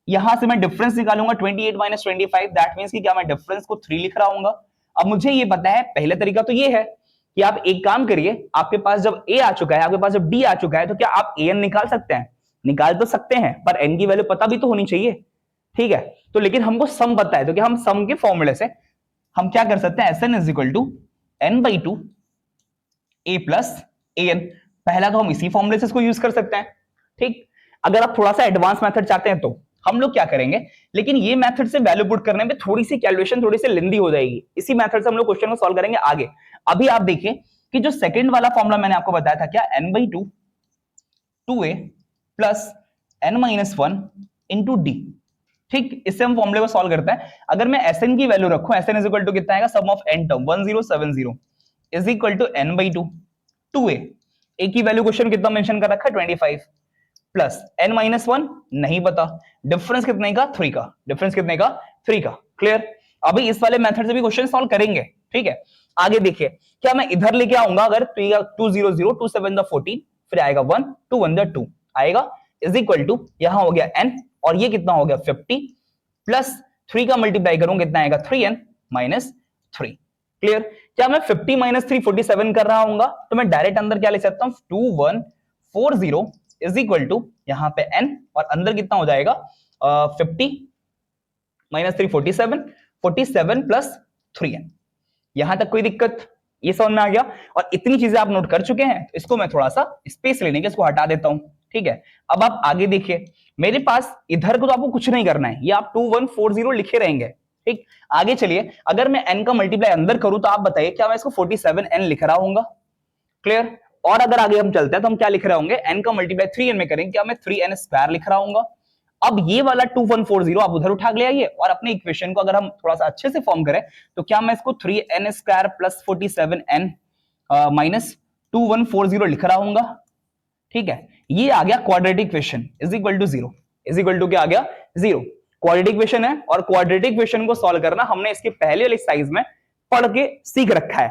यहां से मैं डिफरेंस निकालूंगा 28 माइनस 25, दैट मींस कि क्या मैं डिफरेंस को 3 लिख रहा हूंगा। अब मुझे ये पता है, पहला तरीका तो ये है कि आप एक काम करिए, आपके पास जब a आ चुका है, आपके पास जब d आ चुका है, तो क्या आप an निकाल सकते हैं, निकाल तो सकते हैं, पर n की वैल्यू पता भी तो होनी चाहिए, ठीक है। तो लेकिन हमको सम पता है, तो क्या हम सम के फॉर्मूले से हम क्या कर सकते हैं, Sn is equal to n by 2 a plus an, पहला तो हम इसी फॉर्मूले से इसको यूज कर सकते हैं, ठीक। अगर आप थोड़ा सा एडवांस मेथड चाहते हैं तो हम लोग क्या करेंगे, लेकिन ये मेथड से वैल्यू पुट करने में थोड़ी सी कैलकुलेशन थोड़ी सी लेंदी हो जाएगी, इसी मेथड से हम लोग क्वेश्चन को सॉल्व करेंगे आगे। अभी आप देखिए कि जो सेकंड वाला फॉर्मूला मैंने आपको बताया था क्या, n by 2 2a plus n minus 1 into d, ठीक। इससे हम फॉर्मूले को सॉल्व करते हैं। अगर मैं Sn की वैल्यू रखूं, Sn इज इक्वल टू कितना आएगा, sum of n term 1070 is equal to n by 2 2a, a की वैल्यू क्वेश्चन कितना मेंशन कर रखा है 25 प्लस n माइनस 1 नहीं पता, डिफरेंस कितने का 3 का, डिफरेंस कितने का 3 का, क्लियर। अभी इस वाले मेथड से भी क्वेश्चन सॉल्व करेंगे, ठीक है। आगे देखिए, क्या मैं इधर लेके आऊंगा अगर 2 0 0 2 7 14, फिर आएगा 1 2 1 2 आएगा, इज इक्वल टू यहां हो गया n, और ये कितना हो गया 50 प्लस 3 का मल्टीप्लाई करूंगा कितना आएगा 3n माइनस 3। क्लियर? क्या मैं 50 माइनस 3 47 कर रहा हूंगा, तो मैं डायरेक्ट अंदर क्या ले सकता हूं 2140 इज इक्वल टू यहां पे n, और अंदर कितना हो जाएगा 50 माइनस 3 47 47 प्लस 3n। यहां तक कोई दिक्कत? ये समझ में आ गया? और इतनी चीजें आप नोट कर चुके हैं, इसको मैं थोड़ा सा स्पेस लेने के इसको हटा देता हूं, ठीक है। अब आप आगे देखिए, मेरे पास इधर को तो आपको कुछ नहीं करना है, ये आप 2140 लिखे रहेंगे, ठीक। आगे चलिए, अगर मैं n का मल्टीप्लाई अंदर करूं तो आप बताइए क्या मैं इसको 47n लिख रहा हूंगा? क्लियर? और अगर आगे हम चलते हैं तो हम क्या लिख रहे होंगे, n का मल्टीप्लाई 3n में करेंगे, क्या मैं 3n स्क्वायर लिख रहा हूंगा? अब ये वाला 2140 आप उधर उठा ले आइए, और अपने इक्वेशन को अगर हम थोड़ा सा अच्छे से फॉर्म करें तो क्या मैं इसको 3n square plus 47n minus 2140 लिख रहा हूंगा, ठीक है। ये आ गया quadratic equation is equal to 0, is equal to क्या आ गया 0। क्वाड्रेटिक इक्वेशन है, और क्वाड्रेटिक इक्वेशन को सॉल्व करना हमने इसके पहले वाली एक्सरसाइज में पढ़ के सीख रखा है,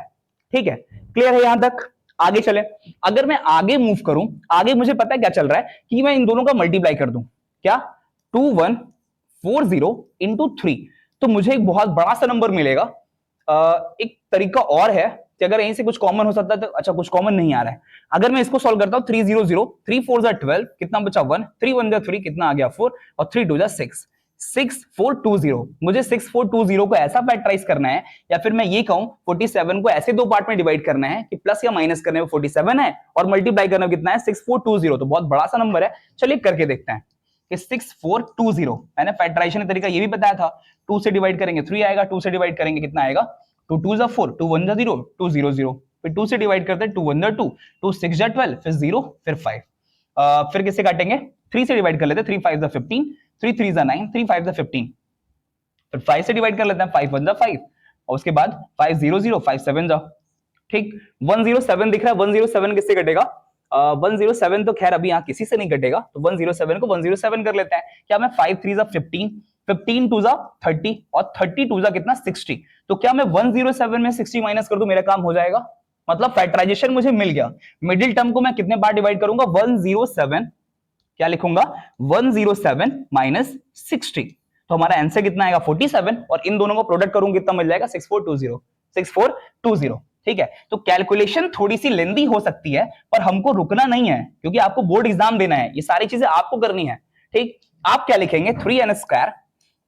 ठीक है। क्लियर है यहां तक? आगे चले, अगर मैं आगे मूव करूं, आगे मुझे पता है क्या चल रहा है कि मैं इन दोनों का मल्टीप्लाई कर दूं, क्या 2140 इंटू 3, तो मुझे एक बहुत बड़ा सा नंबर मिलेगा। एक तरीका और है कि अगर यहीं से कुछ कॉमन हो सकता है तो अच्छा, कुछ कॉमन नहीं आ रहा है। अगर मैं इसको सॉल्व करता हूं 300 3 4 12 कितना बचा 1, 3 1 3 कितना आ गया 4, और 3 2 6 6420। मुझे 6420 को ऐसा फैक्टराइज करना है, या फिर मैं ये कहूं 47 को ऐसे दो पार्ट में डिवाइड करना है कि प्लस या माइनस करने में 47 है और मल्टीप्लाई करने में कितना है 6420। तो बहुत बड़ा सा नंबर है, चलिए करके देखते हैं कि 6420। मैंने फैक्टराइजेशन का तरीका ये भी बताया था, 2 से डिवाइड करेंगे 3 आएगा, 2 से डिवाइड करेंगे कितना आएगा 2 2 4, 2 1 0, 2 0 0, फिर 2 से डिवाइड करते हैं 2 1 2, 2 6 12, फिर 0, फिर 5, फिर किससे काटेंगे 3 से डिवाइड कर लेते हैं, 3 5 15, 3 3 9, 3 5 15, फिर 5 से डिवाइड कर लेते हैं, 5 1 5, और उसके बाद 5 0 0, 5 7 जा, ठीक। 107 दिख रहा है, 107 किससे कटेगा 107 तो खैर अभी यहाँ किसी से नहीं कटेगा, तो 107 को 107 कर लेते हैं। क्या मैं 5 3 15, 15 2 30, और 30 2 कितना 60, तो क्या मैं 107 में 60 माइनस कर दूं, मेरा काम हो जाएगा। मतलब फैक्टराइजेशन मुझे मिल गया। मिडिल टर्म को मैं कितने बार डिवाइड करूंगा 107, क्या लिखूंगा 107 माइनस 60, तो हमारा आंसर कितना आएगा 47, और इन दोनों को प्रोडक्ट करूंगा कितना मिल जाएगा 6420, 6420, ठीक है। तो कैलकुलेशन थोड़ी सी लेंदी हो सकती है, पर हमको रुकना नहीं है, क्योंकि आपको बोर्ड एग्जाम देना है, ये सारी चीजें आपको करनी है, ठीक। आप क्या लिखेंगे 3n स्क्वायर,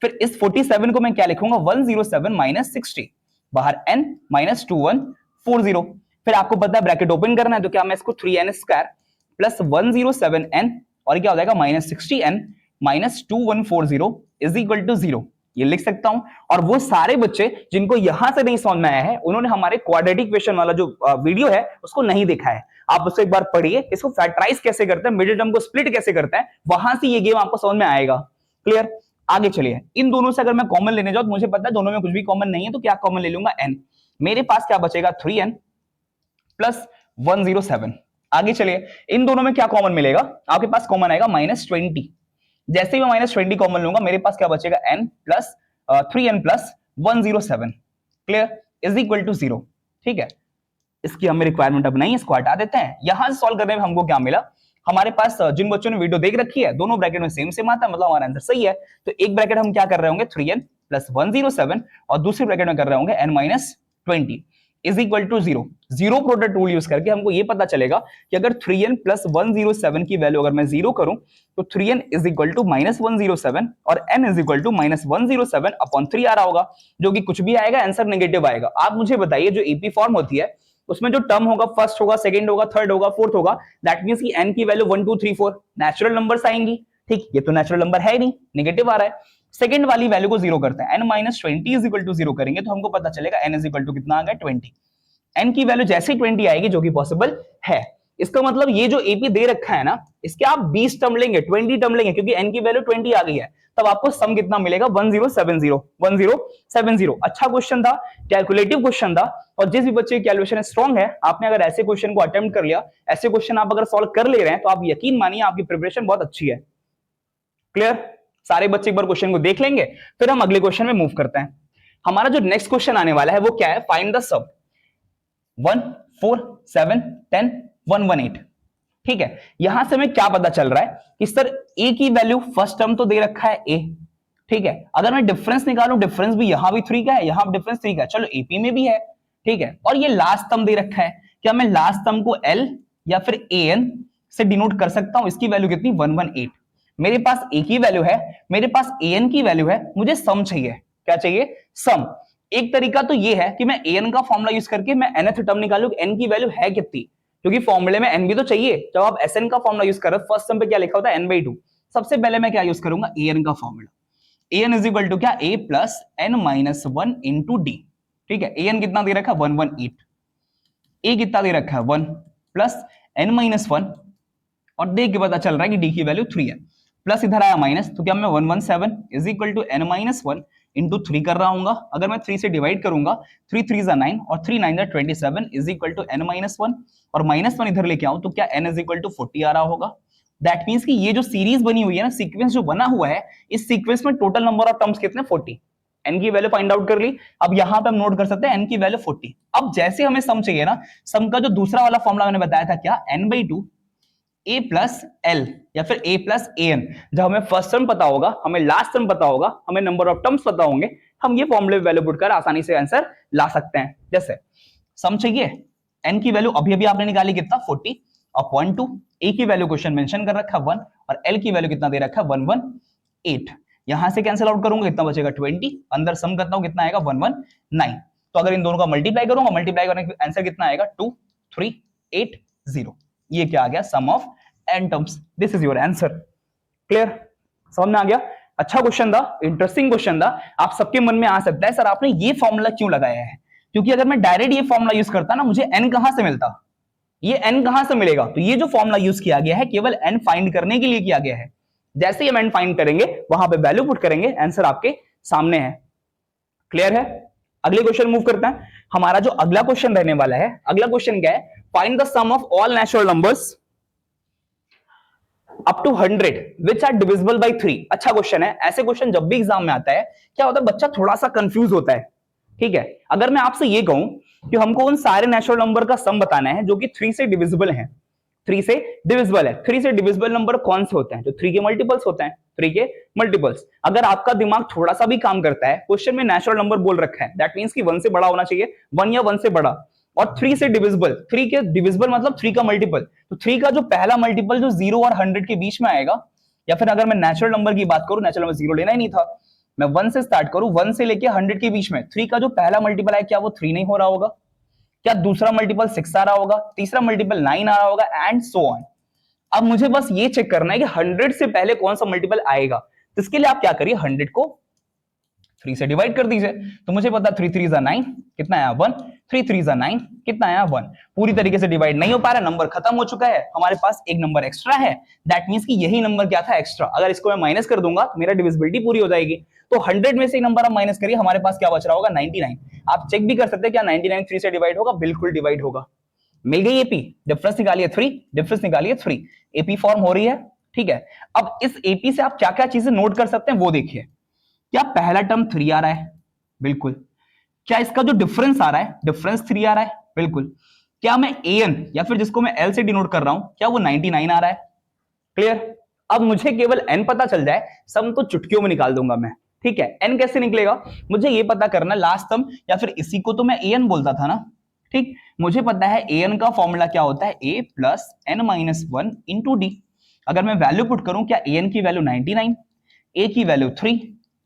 फिर इस 47 को मैं क्या लिखूंगा 107 माइनस 60, बाहर n माइनस 2140, फिर आपको पता है ब्रैकेट ओपन करना है, तो क्या मैं इसको 3n स्क्वायर प्लस 107n, और क्या हो जाएगा minus 60n minus 2140 is equal to 0, ये लिख सकता हूं। और वो सारे बच्चे जिनको यहां से नहीं समझ में आया है, उन्होंने हमारे क्वाड्रेटिक इक्वेशन वाला जो वीडियो है उसको नहीं देखा है, आप उसको एक बार पढ़िए, इसको फैक्टराइज कैसे करते हैं, मिडिल टर्म को स्प्लिट कैसे करते हैं, वहां से ये गेम आपको समझ में आएगा। क्लियर? आगे चलिए, इन दोनों से अगर मैं कॉमन लेने जाऊं तो मुझे पता है दोनों में कुछ भी कॉमन नहीं है, तो क्या कॉमन ले लूंगा n, मेरे पास क्या बचेगा 3n प्लस 107। आगे चलिए, इन दोनों में क्या कॉमन मिलेगा, आपके पास कॉमन आएगा -20, जैसे ही मैं -20 कॉमन लूंगा मेरे पास क्या बचेगा n plus 3n plus 107, clear, is equal to 0, ठीक है। इसकी हमें रिक्वायरमेंट अब नहीं, इसको हटा देते हैं। यहां से सॉल्व करने में हमको क्या मिला, हमारे पास जिन बच्चों ने वीडियो देख रखी है दोनों ब्रैकेट में सेम सेम आता है, मतलब हमारा आंसर सही है। तो एक ब्रैकेट हम क्या कर रहे होंगे 3n प्लस 107, और दूसरी ब्रैकेट में कर रहे होंगे n minus 20 is equal to 0। Zero product rule use करके हमको ये पता चलेगा कि अगर 3n प्लस 107 की वैल्यू अगर मैं 0 करूं तो 3n इज इक्वल टू -107 और n is equal to -107 upon 3 आ रहा होगा, जो कि कुछ भी आएगा आंसर नेगेटिव आएगा। आप मुझे बताइए जो एपी फॉर्म होती है उसमें जो टर्म होगा फर्स्ट होगा, सेकंड होगा, थर्ड होगा, फोर्थ होगा, दैट मींस कि n की वैल्यू 1 2 3 4 नेचुरल नंबर्स आएंगी, ठीक। ये तो नेचुरल नंबर है नहीं, नेगेटिव आ रहा है। सेकंड वाली वैल्यू को 0 करते हैं, n minus 20 is equal to 0 करेंगे तो हमको पता चलेगा n इज इक्वल टू कितना आ गया 20। n की वैल्यू जैसे ही 20 आएगी, जो कि पॉसिबल है, इसका मतलब ये जो एपी दे रखा है ना, इसके आप 20 टर्म लेंगे, 20 टर्म लेंगे, क्योंकि n की वैल्यू 20 आ गई है, तब आपको सम कितना मिलेगा 1070 अच्छा क्वेश्चन था, कैलकुलेटिव क्वेश्चन था, और जिस भी बच्चे की कैलकुलेशन स्ट्रांग है, आपने अगर ऐसे क्वेश्चन को अटेम्प्ट कर लिया, ऐसे क्वेश्चन आप अगर सॉल्व कर ले रहे हैं, तो आप यकीन मानिए आपकी प्रिपरेशन बहुत अच्छी है। क्लियर? सारे बच्चे एक बार क्वेश्चन को देख लेंगे, फिर हम अगले क्वेश्चन में मूव करते हैं। हमारा जो नेक्स्ट क्वेश्चन आने वाला है वो क्या है, फाइंड द सम 1 4 7 10 118। ठीक है, यहां से हमें क्या पता चल रहा है कि सर ए की वैल्यू फर्स्ट टर्म तो दे रखा है ए, ठीक है, अगर मैं डिफरेंस निकालूं डिफरेंस भी यहां भी 3 का है, यहां डिफरेंस 3 का है, चलो एपी में भी है, ठीक है, और ये लास्ट टर्म दे रखा है, क्या मैं लास्ट टर्म को एल या फिर एन से डिनोट कर सकता हूं? इसकी वैल्यू कितनी 118। मेरे पास ए की वैल्यू है, मेरे पास एन की वैल्यू है, मुझे सम चाहिए। क्या चाहिए? सम। एक तरीका तो ये है कि मैं एन का फॉर्मूला यूज करके मैं nth टर्म निकालूं, एन की वैल्यू है कितनी, क्योंकि फॉर्मूले में एन भी तो चाहिए। जब आप एस एन का फॉर्मूला यूज कर रहे हो, फर्स्ट टर्म पे क्या लिखा होता है n/2। सबसे पहले मैं क्या यूज करूंगा, एन का formula. N is equal to क्या, a plus n minus 1 into d. ठीक है, एन कितना दे रखा है 118, ए कितना दे रखा है 1 प्लस एन माइनस 1, और देख के पता चल रहा है कि डी की वैल्यू 3 है, प्लस इधर आया माइनस, तो क्या मैं 117 is equal to n minus 1 into 3 कर रहा हूंगा। अगर मैं 3 से डिवाइड करूंगा, 3 3 जा 9 और 3 9 जा 27 is equal to n minus 1, और माइनस 1 इधर लेके आऊं तो क्या एन इज इक्वल टू 40 आ रहा होगा। दैट मींस कि ये जो सीरीज बनी हुई है ना, सीक्वेंस जो बना हुआ है, इस सीक्वेंस में टोटल नंबर ऑफ टर्म्स कितने 40। एन की वैल्यू फाइंड आउट कर ली, अब यहां पे हम नोट कर सकते हैं एन की वैल्यू 40। अब जैसे हमें सम चाहिए ना, सम का जो दूसरा वाला फॉर्मूला मैंने बताया था क्या, n/2 ए प्लस एल या फिर ए प्लस ए एन। जब हमें फर्स्ट टर्म पता होगा, हमें लास्ट टर्म पता होगा, हमें नंबर ऑफ टर्म्स पता होंगे, हम ये फॉर्मूले वैल्यू पुट कर आसानी से आंसर ला सकते हैं। जैसे सम चाहिए, एन की वैल्यू अभी अभी आपने निकाली कितना 40 अपॉन 2, ए की वैल्यू क्वेश्चन मेंशन कर रखा 1 और एल की वैल्यू कितना दे रखा 118। यहां से कैंसिल आउट करूंगा कितना बचेगा 20, अंदर सम करता हूं कितना आएगा 119। तो अगर इन दोनों का मल्टीप्लाई करूंगा, मल्टीप्लाई करने का आंसर कितना आएगा 2380। ये क्या आ गया, sum of n terms. This is your answer. Clear, समझ में आ गया? अच्छा क्वेश्चन था, इंटरेस्टिंग क्वेश्चन था। आप सबके मन में आ सकता है सर आपने ये फॉर्मूला क्यों लगाया है, क्योंकि अगर मैं डायरेक्ट ये फॉर्मूला यूज करता ना, मुझे n कहां से मिलता, ये n कहां से मिलेगा। तो ये जो फॉर्मूला यूज किया गया है केवल n फाइंड करने के लिए किया गया है। जैसे ही हम n फाइंड करेंगे, वहां पे वैल्यू पुट करेंगे, आंसर आपके सामने है। क्लियर है? अगले क्वेश्चन मूव करते हैं। हमारा जो अगला क्वेश्चन रहने वाला है, अगला क्वेश्चन क्या है, find the sum of all natural numbers up to 100 which are divisible by 3। अच्छा क्वेश्चन है। ऐसे क्वेश्चन जब भी एग्जाम में आता है, क्या होता है, बच्चा थोड़ा सा कंफ्यूज होता है। ठीक है, अगर मैं आपसे ये कहूं कि हमको उन सारे नेचुरल नंबर का सम बताना है जो कि 3 से डिविजिबल है, 3 से डिविजिबल है। 3 से डिविजिबल नंबर कौन से होते हैं, जो 3 के मल्टीपल्स होते हैं, 3 के मल्टीपल्स। अगर आपका दिमाग थोड़ा सा भी काम करता है, क्वेश्चन में नेचुरल नंबर बोल रखा है, दैट मींस कि 1 से बड़ा होना चाहिए, 1 या 1 से बड़ा, और 3 से डिविजिबल, 3 के डिविजिबल मतलब 3 का मल्टीपल। तो 3 का जो पहला मल्टीपल जो 0 और 100 के बीच में आएगा, या फिर अगर मैं नेचुरल नंबर की बात करूं, नेचुरल नंबर 0 लेना ही नहीं था, मैं 1 से स्टार्ट करूं, 1 से लेके 100 के बीच में 3 का जो पहला मल्टीपल है, क्या वो 3 नहीं हो रहा होगा? क्या दूसरा मल्टीपल 6 आ रहा होगा, तीसरा मल्टीपल 9 आ रहा होगा, एंड सो ऑन। अब मुझे बस ये चेक करना है कि 100 से पहले कौन सा मल्टीपल आएगा। तो इसके लिए आप क्या करिए, 100 को 3 से डिवाइड कर दीजिए। तो मुझे पता 3 3 जा 9, कितना आया 1, 3 3 जा 9, कितना आया 1। पूरी तरीके से डिवाइड नहीं हो पा रहा, नंबर खत्म हो चुका है, हमारे पास एक नंबर एक्स्ट्रा है। दैट मींस कि यही नंबर क्या था, एक्स्ट्रा। अगर इसको मैं माइनस कर दूंगा तो मेरा डिविजिबिलिटी पूरी हो जाएगी। तो 100 में से एक नंबर आप माइनस करिए, हमारे पास क्या बच रहा होगा 99। आप चेक भी कर सकते हैं क्या 99 3 से डिवाइड होगा, बिल्कुल डिवाइड होगा। मिल गई एपी, डिफरेंस निकालिए 3, डिफरेंस निकालिए 3, एपी फॉर्म हो रही है। ठीक है, अब इस एपी से आप क्या क्या चीजें नोट कर सकते हैं वो देखिए। क्या पहला टर्म 3 आ रहा है, बिल्कुल। क्या इसका जो डिफरेंस आ रहा है, डिफरेंस 3 आ रहा है, बिल्कुल। क्या मैं एन या फिर जिसको मैं एल से डिनोट कर रहा हूं, क्या वो 99 आ रहा है? क्लियर। अब मुझे केवल एन पता चल जाए, सम तो चुटकियों में निकाल दूंगा मैं। ठीक है, एन कैसे निकलेगा, मुझे ये पता करना लास्ट टर्म, या फिर इसी को तो मैं एन बोलता था ना। ठीक, मुझे पता है एन का फॉर्मूला क्या होता है, a plus n minus 1 into d. अगर मैं वैल्यू पुट करूं, क्या एन की वैल्यू 99, ए की वैल्यू 3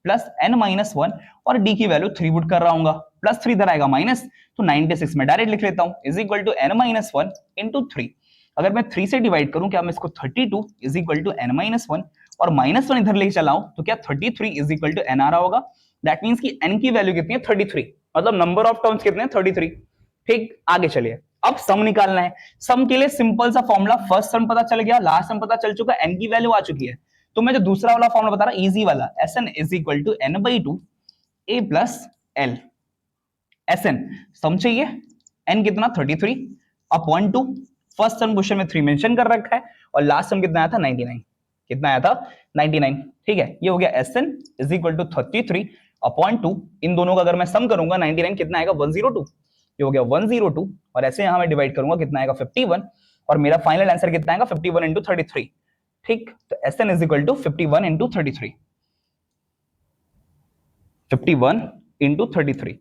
प्लस एन माइनस 1 और डी की वैल्यू 3 पुट कर रहा हूं, प्लस 3 इधर आएगा माइनस, तो 96 में डायरेक्ट लिख लेता हूं, is equal to n minus 1 into 3। अगर मैं 3 से डिवाइड करूं, क्या मैं इसको 32 is equal to n minus 1 और माइनस 1 इधर लेके चलाऊं, तो क्या 33 इज इक्वल टू एन आ रहा होगा। दैट मींस कि एन की वैल्यू कितनी है 33, मतलब नंबर ऑफ टर्म्स कितने हैं 33। ठीक, आगे चलिए, अब सम निकालना है। सम के लिए सिंपल सा फॉर्मूला, फर्स्ट सम पता चल गया, लास्ट सम पता चल चुका, एन की वैल्यू आ चुकी है। तो मैं जो दूसरा वाला फॉर्मूला बता रहा, इजी वाला, Sn is equal to n/2 a plus L. Sn sum चाहिए, n कितना 33 अपॉन 2, फर्स्ट सम क्वेश्चन में 3 मेंशन कर रखा है, और लास्ट सम कितना आया था 99। कितना आया था 99। ठीक है, ये हो गया Sn is equal to 33 upon 2, इन दोनों का अगर मैं सम करूंगा 99 कितना आएगा 102, ये हो गया 102, और ऐसे यहां मैं डिवाइड करूंगा कितना आएगा 51, और मेरा फाइनल आंसर कितना आएगा 51 इंटू 33। ठीक, तो Sn is equal to 51 into 33, 51 into 33।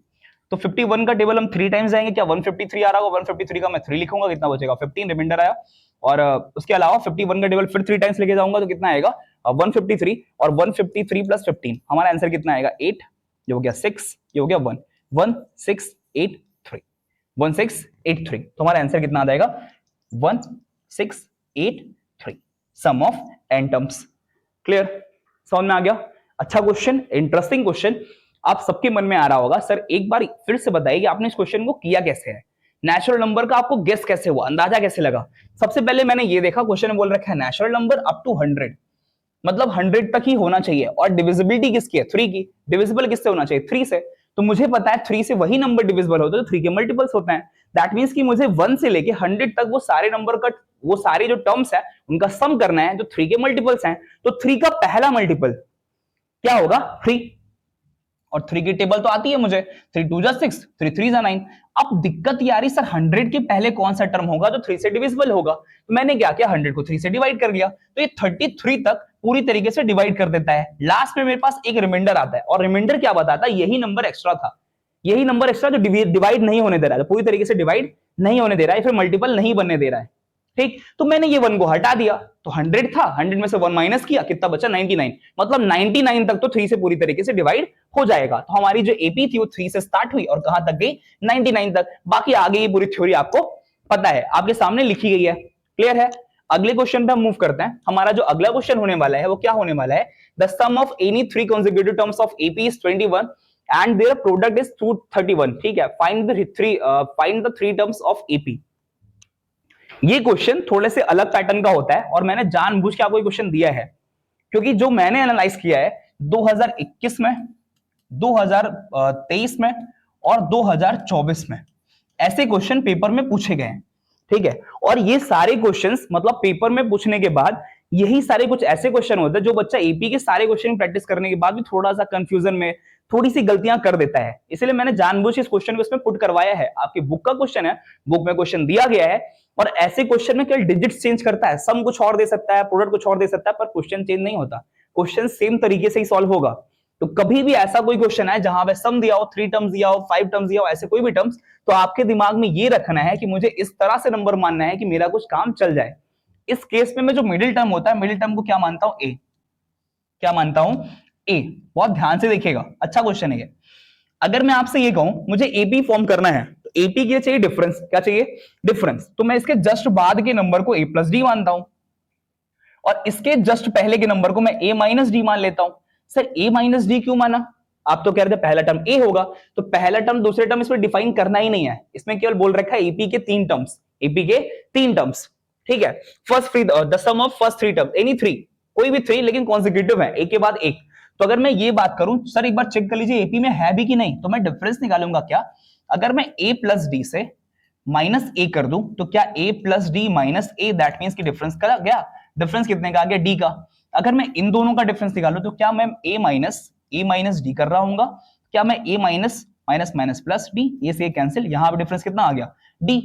तो 51 का टेबल हम 3 टाइम्स जाएंगे, क्या 153 आ रहा होगा, 153 का मैं 3 लिखूंगा, कितना बचेगा 15 रिमाइंडर आया, और उसके अलावा 51 का टेबल फिर 3 टाइम्स लेके जाऊंगा तो कितना आएगा 153, और 153 प्लस 15 हमारा आंसर कितना आएगा 8, ये हो गया 6, ये हो गया 1, 1683, 1683, तो हमारा आंसर कितना आ जाएगा 1683, सम ऑफ n टर्म्स। क्लियर, समझ में आ गया? अच्छा क्वेश्चन, इंटरेस्टिंग क्वेश्चन, आप सबके मन में आ रहा होगा सर एक बार फिर से बताइए कि आपने इस क्वेश्चन को किया कैसे है, नेचुरल नंबर का आपको गेस कैसे हुआ, अंदाजा कैसे लगा। सबसे पहले मैंने ये देखा क्वेश्चन में बोल रखा है नेचुरल नंबर अप टू 100, मतलब 100 तक ही होना चाहिए, और डिविजिबिलिटी किसकी है 3 की, डिविजिबल किससे होना चाहिए 3 से, तो मुझे पता है 3 से वही नंबर डिविजिबल होते हैं जो 3 के मल्टीपल्स होते हैं। दैट मींस कि मुझे 1 से लेके 100 तक वो सारे नंबर का, वो सारे जो टर्म्स है उनका सम करना है जो 3 के मल्टीपल्स हैं, तो 3 का पहला मल्टीपल क्या होगा 3, और 3 की टेबल तो आती है मुझे, 3 2 जा 6, 3 3 जा 9। अब दिक्कत ये आ रही सर 100 के पहले कौन सा टर्म होगा जो 3 से डिविजिबल होगा, तो मैंने क्या किया 100 को 3 से डिवाइड कर लिया, तो ये 33 तक पूरी तरीके से डिवाइड कर देता है। लास्ट में मेरे पास एक रिमाइंडर आता है, और रिमाइंडर क्या बताता है, यही नंबर एक्स्ट्रा था, यही नंबर एक्स्ट्रा जो डिवाइड नहीं होने दे रहा है, पूरी तरीके से डिवाइड नहीं होने दे रहा है, फिर मल्टीपल नहीं बनने दे रहा है। ठीक, तो मैंने ये 1 को हटा दिया, तो 100 था, 100 में से 1 माइनस किया, कितना बचा 99, मतलब 99 तक तो 3 से पूरी तरीके से डिवाइड हो जाएगा। तो हमारी जो एपी थी वो 3 से स्टार्ट हुई और कहां तक गई 99 तक। बाकी आगे ये पूरी थ्योरी आपको पता है, आपके सामने लिखी गई है। क्लियर है? अगले क्वेश्चन पे हम मूव करते हैं। हमारा जो अगला क्वेश्चन होने वाला है वो क्या होने वाला है, the sum of any 3 consecutive terms of AP is 21 and their product is 231। ठीक है, find the 3 terms of AP. ये क्वेश्चन थोड़े से अलग पैटर्न का होता है, और मैंने जानबूझ के आपको क्वेश्चन दिया है क्योंकि जो मैंने एनालाइज किया है 2021 में, 2023 में और 2024 में ऐसे क्वेश्चन पेपर में पूछे गए हैं। ठीक है, और ये सारे क्वेश्चंस मतलब पेपर में पूछने के बाद यही सारे कुछ ऐसे क्वेश्चन होते हैं जो बच्चा एपी के सारे क्वेश्चन प्रैक्टिस करने के बाद भी थोड़ा सा कंफ्यूजन में थोड़ी सी गलतियां कर देता है, इसलिए मैंने जानबूझ इस क्वेश्चन को इसमें पुट करवाया है। आपकी बुक का क्वेश्चन है, बुक में क्वेश्चन दिया गया है, और ऐसे क्वेश्चन में केवल डिजिट्स चेंज करता है, सम कुछ और दे सकता है, प्रोडक्ट कुछ और दे सकता है, पर क्वेश्चन चेंज नहीं होता, क्वेश्चन सेम तरीके से ही सॉल्व होगा। तो कभी भी ऐसा कोई क्वेश्चन है जहां पे सम दिया हो, 3 टर्म्स दिया हो, 5 टर्म्स दिया हो, ऐसे कोई भी टर्म्स, तो आपके दिमाग में ये रखना है कि मुझे इस तरह से नंबर मानना है कि मेरा कुछ काम चल जाए। इस केस में मैं जो मिडिल टर्म होता है, मिडिल टर्म को क्या मानता हूं, ए। क्या मानता हूं, ए। बहुत ध्यान से देखिएगा, अच्छा क्वेश्चन है ये। अगर मैं आपसे ये कहूं मुझे एपी फॉर्म करना है, तो एपी के चाहिए डिफरेंस, क्या चाहिए डिफरेंस, तो मैं इसके जस्ट बाद के नंबर को ए प्लस डी मानता हूं, और इसके जस्ट पहले के नंबर को मैं ए माइनस डी मान लेता हूं। सर ए माइनस डी क्यों माना, आप तो कह रहे थे पहला टर्म ए होगा, तो पहला टर्म दूसरे टर्म इसमें डिफाइन करना ही नहीं है, इसमें केवल बोल रखा है एपी के 3 टर्म्स, एपी के 3 टर्म्स। ठीक है, first free the sum of first 3 term, any 3, कोई भी 3 लेकिन कॉन्सेक्यूटिव है, एक के बाद एक। तो अगर मैं ये बात करूं सर एक बार चेक कर लीजिए एपी में है भी कि नहीं, तो मैं डिफरेंस निकालूंगा क्या, अगर मैं ए प्लस डी से माइनस ए कर दूं तो क्या a plus d minus a, that means की डिफरेंस का गया, डिफरेंस कितने का आ गया डी का। अगर मैं इन दोनों का डिफरेंस निकालूं तो क्या मैं ए माइनस डी कर रहा हूंगा, क्या मैं a minus minus minus plus d, ये से कैंसिल, यहां पे डिफरेंस कितना आ गया डी,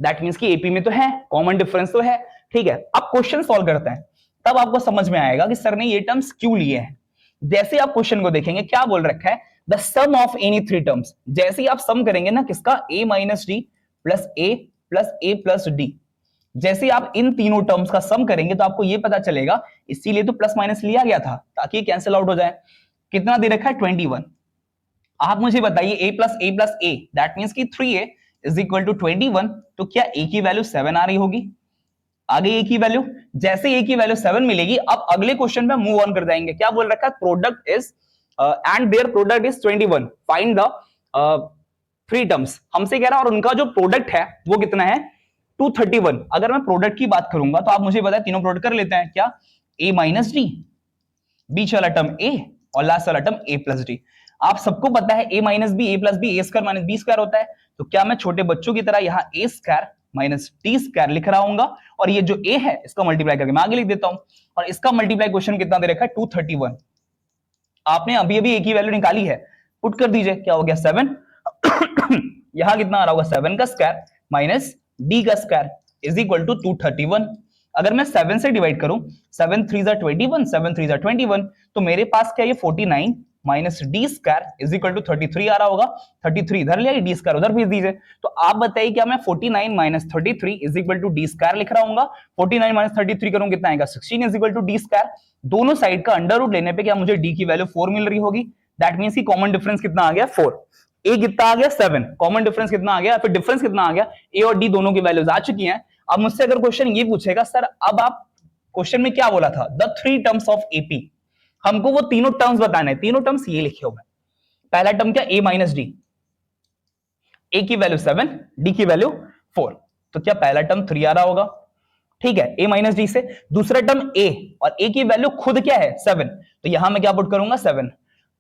दैट मींस कि एपी में तो है, कॉमन डिफरेंस तो है। ठीक है, अब क्वेश्चन सॉल्व करते हैं, तब आपको समझ में आएगा कि सर ने ये टर्म्स क्यों लिए हैं। जैसे आप क्वेश्चन को देखेंगे क्या बोल रखा है, the sum of any 3 terms, जैसे ही आप सम करेंगे ना किसका, a minus d plus a plus d, जैसे आप इन तीनों टर्म्स का सम करेंगे तो आपको ये पता चलेगा, इसीलिए तो प्लस माइनस लिया गया था ताकि ये कैंसिल आउट हो जाए। कितना दे रखा है 21, आप मुझे बताइए a plus A that means कि 3a इज इक्वल टू 21, तो क्या a की वैल्यू 7 आ रही होगी, आगे a की वैल्यू, जैसे a की वैल्यू 7 मिलेगी अब अगले क्वेश्चन पे मूव ऑन कर जाएंगे। क्या बोल रखा है, product is and their product is 21, find the 3 terms, हमसे कह रहा है और उनका जो प्रोडक्ट है वो कितना है 231। अगर मैं प्रोडक्ट की बात करूंगा तो आप मुझे बताएं तीनों प्रोडक्ट कर लेते हैं, क्या a माइनस डी, बीच वाला टर्म a और लास्ट वाला टर्म a प्लस डी। आप सबको पता है a minus b, a plus b, a square minus b square होता है, तो क्या मैं छोटे बच्चों की तरह यहाँ a square minus d square लिख रहा हूंगा, और ये जो a है इसका मल्टीप्लाई करके मैं आगे लिख देता हूं, और इसका मल्टीप्लाई क्वेश्चन कितना दे रखा है 231, आपने अभी अभी ए की वैल्यू निकाली है, पुट कर दीजिए, क्या हो गया 7 यहां कितना आ रहा होगा 7 का स्क्वायर माइनस डी का स्क्वायर इज इक्वल टू 231। अगर मैं 7 से डिवाइड करूं, 7 3 जा 21, 7 3 जा 21, तो मेरे पास क्या ये 49 minus d square is equal to 33 आ रहा होगा। 33 इधर ले आइए, डी स्क्वायर उधर भेज दीजिए। तो आप बताइए क्या मैं 49 minus 33 is equal to d square लिख रहा हूँ? 49 माइनस 33 करूं कितना आएगा 16 is equal to d square. दोनों साइड का अंडर रूट लेने पे क्या मुझे डी की वैल्यू 4 मिल रही होगी। दैट मींस की कॉमन डिफरेंस कितना आ गया 4, ए कितना आ गया 7, कॉमन डिफरेंस कितना आ गया, फिर डिफरेंस कितना आ गया, ए और डी दोनों की वैल्यूज आ चुकी हैं। अब मुझसे अगर क्वेश्चन ये पूछेगा सर अब आप क्वेश्चन में क्या बोला था, द 3 टर्म्स ऑफ एपी, हमको वो तीनों टर्म्स बताने, तीनों टर्म्स ये लिखे हुए। पहला टर्म क्या ए माइनस डी, ए की वैल्यू 7, डी की वैल्यू 4, तो क्या पहला टर्म 3 आ रहा होगा, ठीक है, ए माइनस डी से। दूसरा टर्म ए, और ए की वैल्यू खुद क्या है 7, तो यहां मैं क्या पुट करूंगा 7।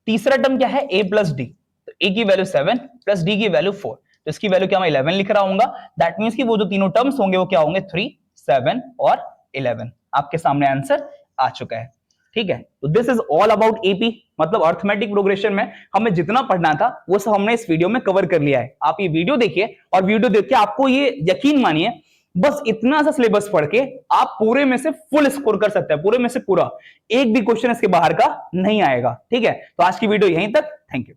तीसरा टर्म क्या है ए प्लस डी, तो ए की वैल्यू 7 प्लस डी की वैल्यू 4, तो इसकी वैल्यू क्या मैं 11 लिख रहा हूंगा। दैट मींस कि वो जो तीनों टर्म्स होंगे वो क्या होंगे 3, 7 और 11। आपके सामने आंसर आ चुका है, ठीक है। तो this is all about AP, मतलब अर्थमेटिक प्रोग्रेशन में हमें जितना पढ़ना था वो सब हमने इस वीडियो में कवर कर लिया है। आप ये वीडियो देखिए, और वीडियो देख के आपको ये यकीन मानिए बस इतना सा सिलेबस पढ़ के आप पूरे में से फुल स्कोर कर सकते हैं, पूरे में से पूरा, एक भी क्वेश्चन इसके बाहर का नहीं आएगा, ठीक है। तो आज की वीडियो यहीं तक, थैंक यू।